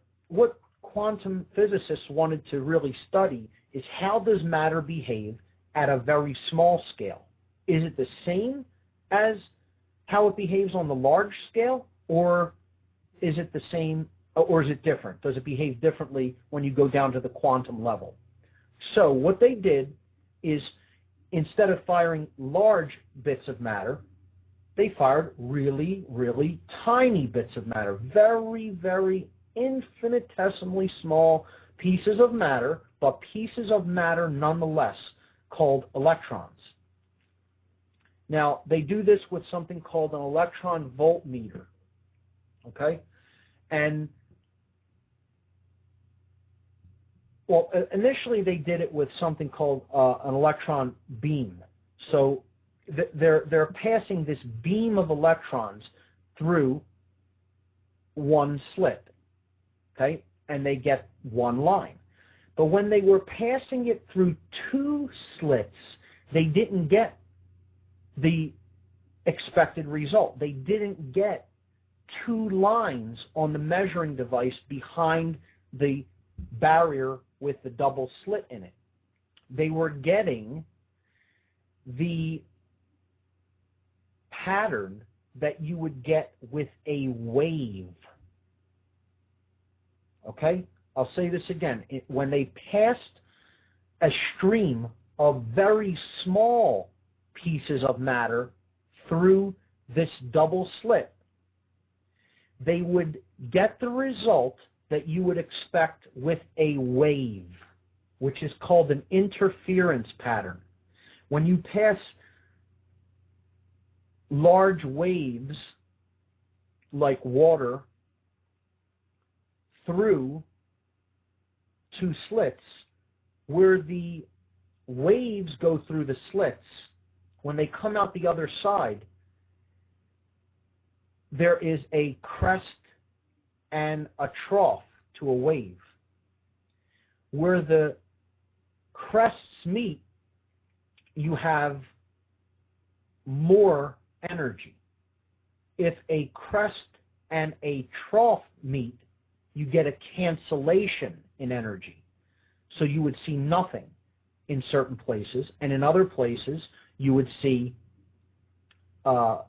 quantum physicists wanted to really study is how does matter behave at a very small scale? Is it the same as how it behaves on the large scale, or is it the same, or is it different? Does it behave differently when you go down to the quantum level? So what they did is, instead of firing large bits of matter, they fired really, really tiny bits of matter, very, very infinitesimally small pieces of matter, but pieces of matter nonetheless, called electrons. Now, they do this with something called an electron voltmeter, okay? And, well, initially they did it with something called an electron beam. So they're passing this beam of electrons through one slit, okay? And they get one line. But when they were passing it through two slits, they didn't get the expected result. They didn't get two lines on the measuring device behind the barrier with the double slit in it. They were getting the pattern that you would get with a wave. Okay? I'll say this again. When they passed a stream of very small pieces of matter through this double slit, they would get the result that you would expect with a wave, which is called an interference pattern. When you pass large waves like water through two slits, where the waves go through the slits, when they come out the other side, there is a crest and a trough to a wave. Where the crests meet, you have more energy. If a crest and a trough meet, you get a cancellation in energy. So you would see nothing in certain places, and in other places you would see a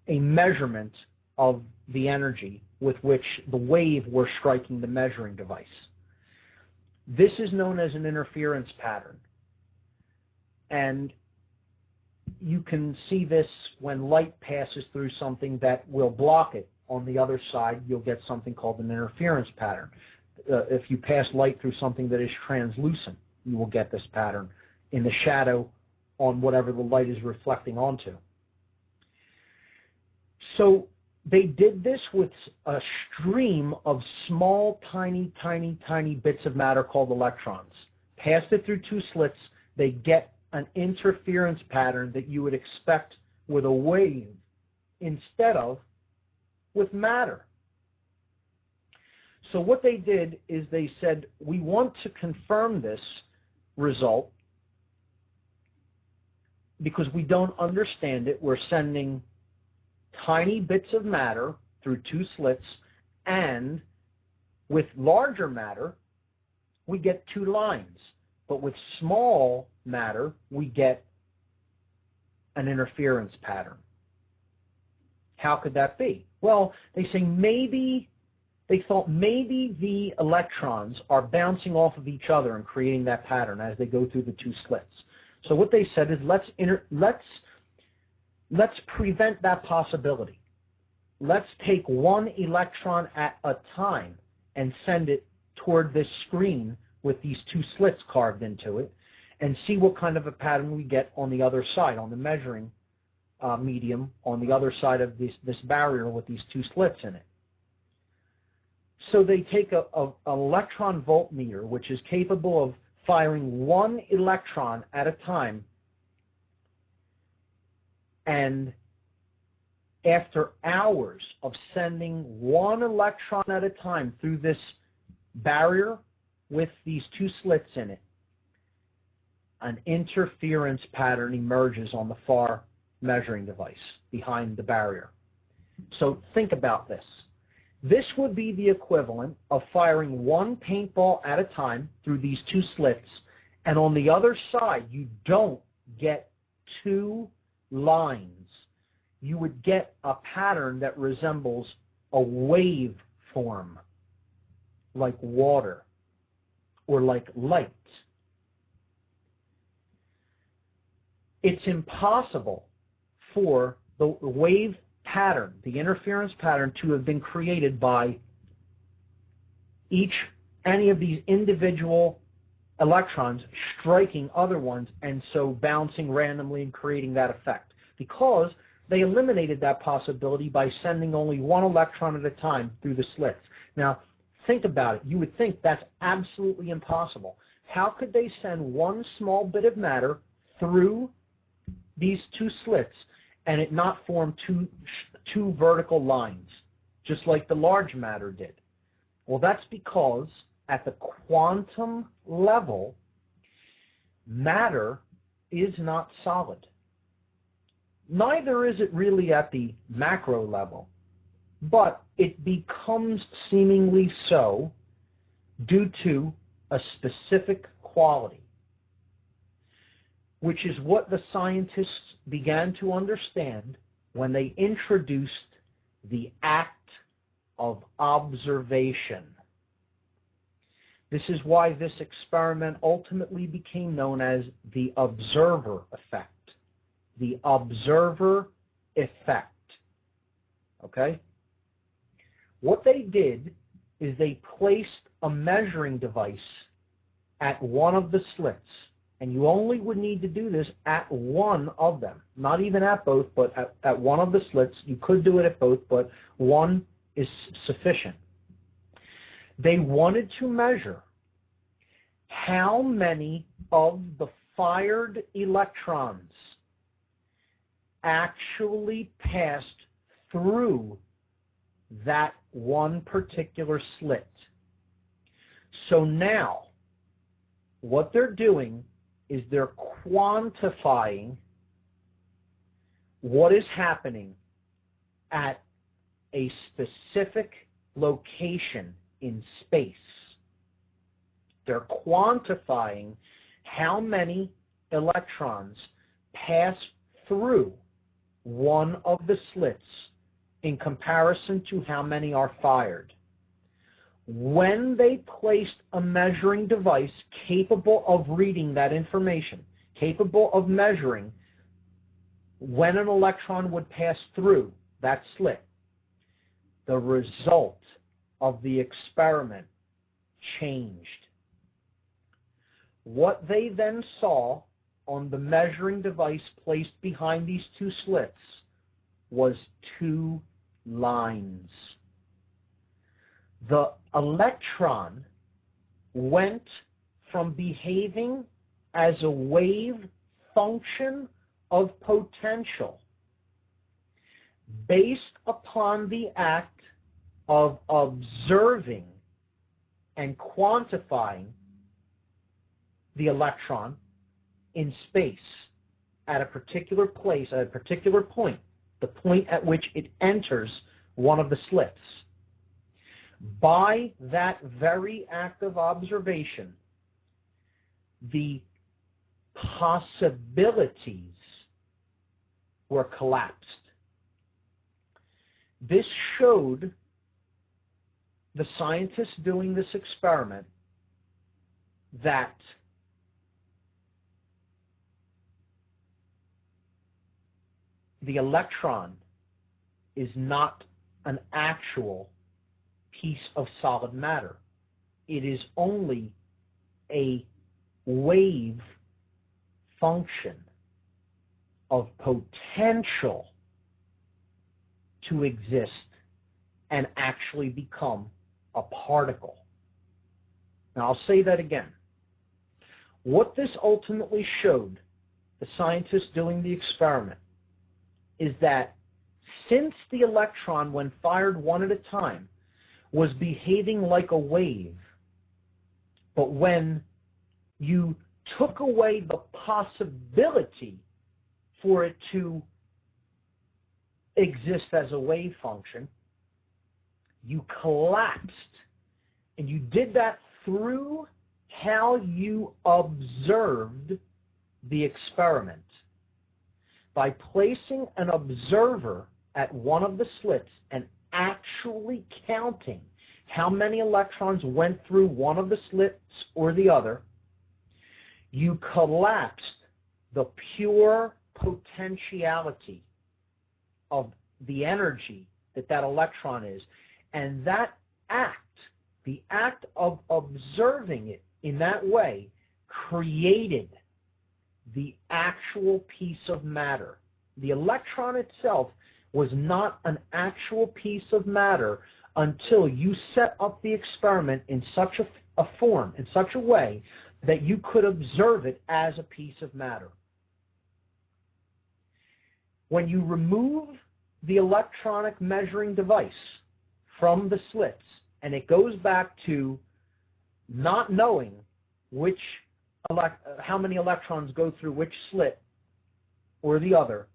measurement of the energy with which the wave were striking the measuring device. This is known as an interference pattern. And you can see this when light passes through something that will block it. On the other side, you'll get something called an interference pattern. If you pass light through something that is translucent, you will get this pattern in the shadow on whatever the light is reflecting onto. So they did this with a stream of small, tiny, tiny, tiny bits of matter called electrons. Passed it through two slits, they get an interference pattern that you would expect with a wave instead of with matter. So what they did is they said, we want to confirm this result because we don't understand it. We're sending tiny bits of matter through two slits, and with larger matter, we get two lines. But with small matter, we get an interference pattern. How could that be? Well, they thought maybe the electrons are bouncing off of each other and creating that pattern as they go through the two slits. So what they said is let's prevent that possibility. Let's take one electron at a time and send it toward this screen with these two slits carved into it and see what kind of a pattern we get on the other side, on the measuring medium, on the other side of this barrier with these two slits in it. So they take an electron voltmeter, which is capable of firing one electron at a time, and after hours of sending one electron at a time through this barrier with these two slits in it, an interference pattern emerges on the far measuring device behind the barrier. So think about this. This would be the equivalent of firing one paintball at a time through these two slits, and on the other side, you don't get two lines. You would get a pattern that resembles a wave form, like water or like light. It's impossible for the wave pattern, the interference pattern, to have been created by any of these individual electrons striking other ones and so bouncing randomly and creating that effect, because they eliminated that possibility by sending only one electron at a time through the slits. Now, think about it. You would think that's absolutely impossible. How could they send one small bit of matter through these two slits and it not form two vertical lines, just like the large matter did? Well, that's because at the quantum level, matter is not solid. Neither is it really at the macro level, but it becomes seemingly so due to a specific quality, which is what the scientists began to understand when they introduced the act of observation. This is why this experiment ultimately became known as the observer effect. The observer effect. Okay? What they did is they placed a measuring device at one of the slits. And you only would need to do this at one of them. Not even at both, but at one of the slits. You could do it at both, but one is sufficient. They wanted to measure how many of the fired electrons actually passed through that one particular slit. So now, what they're doing is they're quantifying what is happening at a specific location in space. They're quantifying how many electrons pass through one of the slits in comparison to how many are fired. When they placed a measuring device capable of reading that information, capable of measuring when an electron would pass through that slit, the result of the experiment changed. What they then saw on the measuring device placed behind these two slits was two lines. The electron went from behaving as a wave function of potential based upon the act of observing and quantifying the electron in space at a particular place, at a particular point, the point at which it enters one of the slits. By that very act of observation, the possibilities were collapsed. This showed the scientists doing this experiment that the electron is not an actual piece of solid matter. it is only a wave function of potential to exist and actually become a particle. Now, I'll say that again. What this ultimately showed, the scientists doing the experiment, is that since the electron, when fired one at a time, was behaving like a wave, but when you took away the possibility for it to exist as a wave function, you collapsed. And you did that through how you observed the experiment. By placing an observer at one of the slits and actually counting how many electrons went through one of the slits or the other, you collapsed the pure potentiality of the energy that electron is. And that act, the act of observing it in that way, created the actual piece of matter. The electron itself was not an actual piece of matter until you set up the experiment in such a form, in such a way, that you could observe it as a piece of matter. When you remove the electronic measuring device from the slits, and it goes back to not knowing how many electrons go through which slit or the other,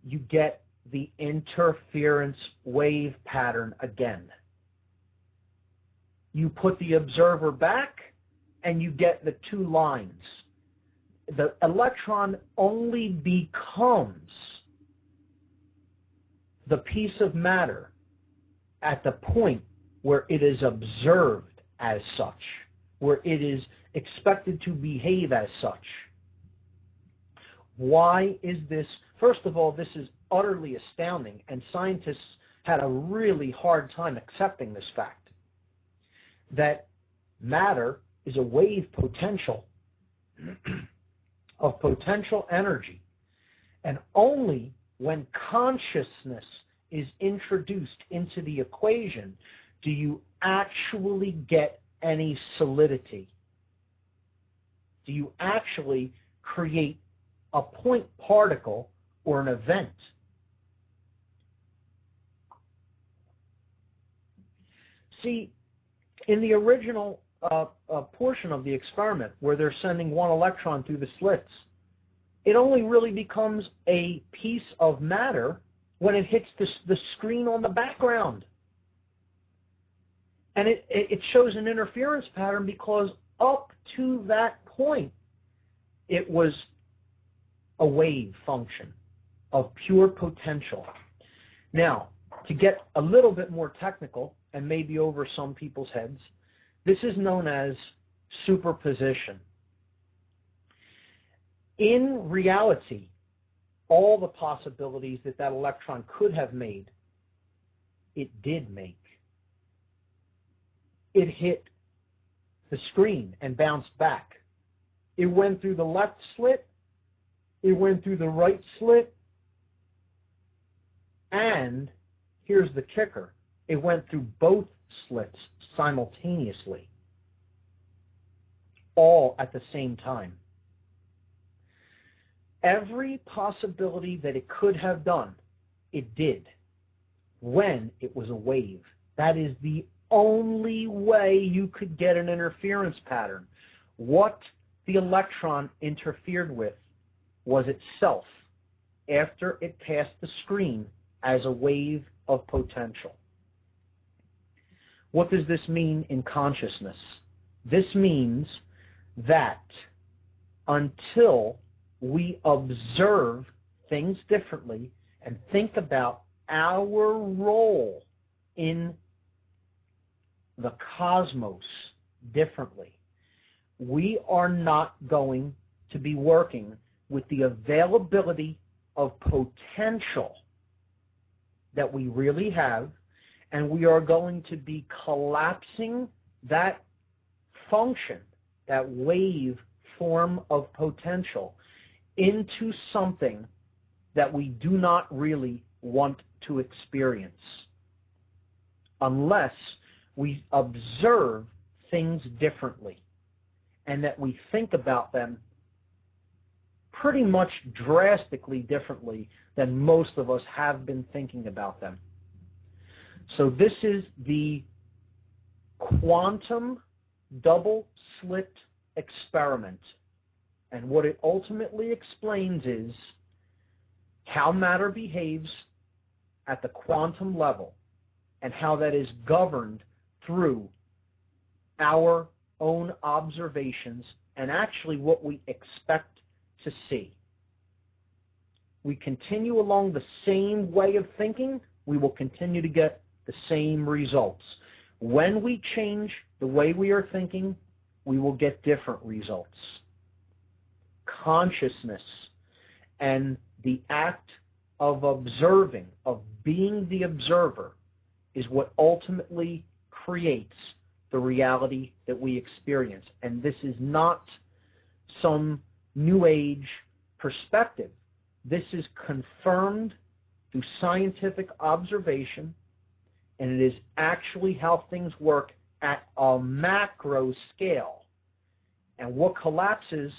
you get the interference wave pattern again. You put the observer back, and you get the two lines. The electron only becomes the piece of matter at the point where it is observed as such, where it is expected to behave as such. Why is this? First of all, this is utterly astounding, and scientists had a really hard time accepting this fact, that matter is a wave potential of potential energy, and only when consciousness is introduced into the equation do you actually get any solidity. Do you actually create a point particle or an event? See, in the original portion of the experiment where they're sending one electron through the slits, it only really becomes a piece of matter when it hits the screen on the background. And it shows an interference pattern because up to that point, it was a wave function of pure potential. Now, to get a little bit more technical and maybe over some people's heads, this is known as superposition. In reality, all the possibilities that electron could have made, it did make. It hit the screen and bounced back. It went through the left slit, it went through the right slit, and here's the kicker, it went through both slits simultaneously, all at the same time. Every possibility that it could have done, it did, when it was a wave. That is the only way you could get an interference pattern. What the electron interfered with was itself after it passed the screen as a wave of potential. What does this mean in consciousness? This means that until we observe things differently and think about our role in the cosmos differently, we are not going to be working with the availability of potential that we really have, and we are going to be collapsing that function, that wave form of potential, into something that we do not really want to experience unless we observe things differently and that we think about them pretty much drastically differently than most of us have been thinking about them. So this is the quantum double-slit experiment. And what it ultimately explains is how matter behaves at the quantum level and how that is governed through our own observations and actually what we expect to see. We continue along the same way of thinking, we will continue to get the same results. When we change the way we are thinking, we will get different results. Consciousness and the act of observing, of being the observer, is what ultimately creates the reality that we experience. And this is not some New Age perspective. This is confirmed through scientific observation, and it is actually how things work at a macro scale. And what collapses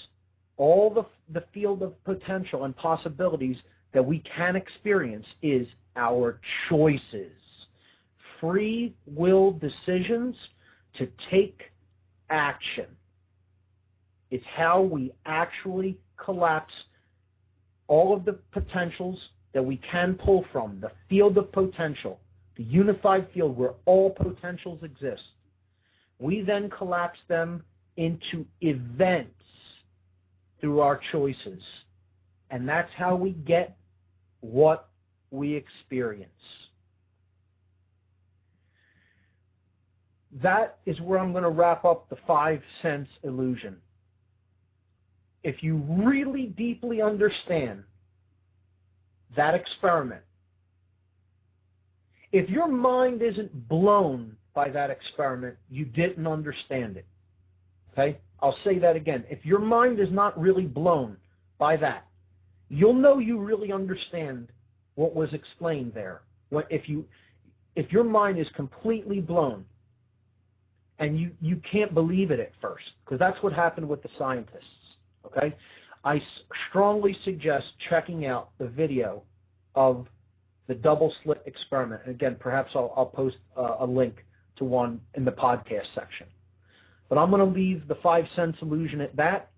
all the field of potential and possibilities that we can experience is our choices. Free will decisions to take action. It's how we actually collapse all of the potentials that we can pull from, the field of potential, the unified field where all potentials exist. We then collapse them into events through our choices. And that's how we get what we experience. That is where I'm going to wrap up the 5 sense illusion. If you really deeply understand that experiment, if your mind isn't blown by that experiment, you didn't understand it. Okay? I'll say that again. If your mind is not really blown by that, you'll know you really understand what was explained there. If your mind is completely blown and you can't believe it at first, because that's what happened with the scientists. Okay? I strongly suggest checking out the video of the double slit experiment. And again, perhaps I'll post a link to one in the podcast section. But I'm going to leave the 5 sense illusion at that.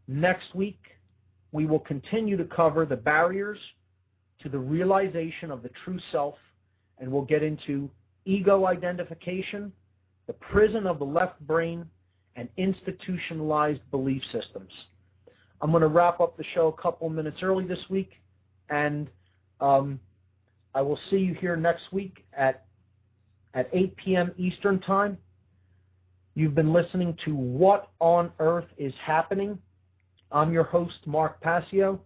Next week, we will continue to cover the barriers to the realization of the true self, and we'll get into ego identification, the prison of the left brain, and institutionalized belief systems. I'm going to wrap up the show a couple minutes early this week, and I will see you here next week at 8 p.m. Eastern Time. You've been listening to What on Earth is Happening. I'm your host, Mark Passio.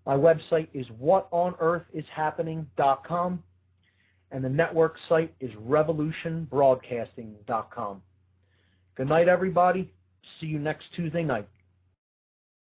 My website is whatonearthishappening.com, and the network site is revolutionbroadcasting.com. Good night, everybody. See you next Tuesday night.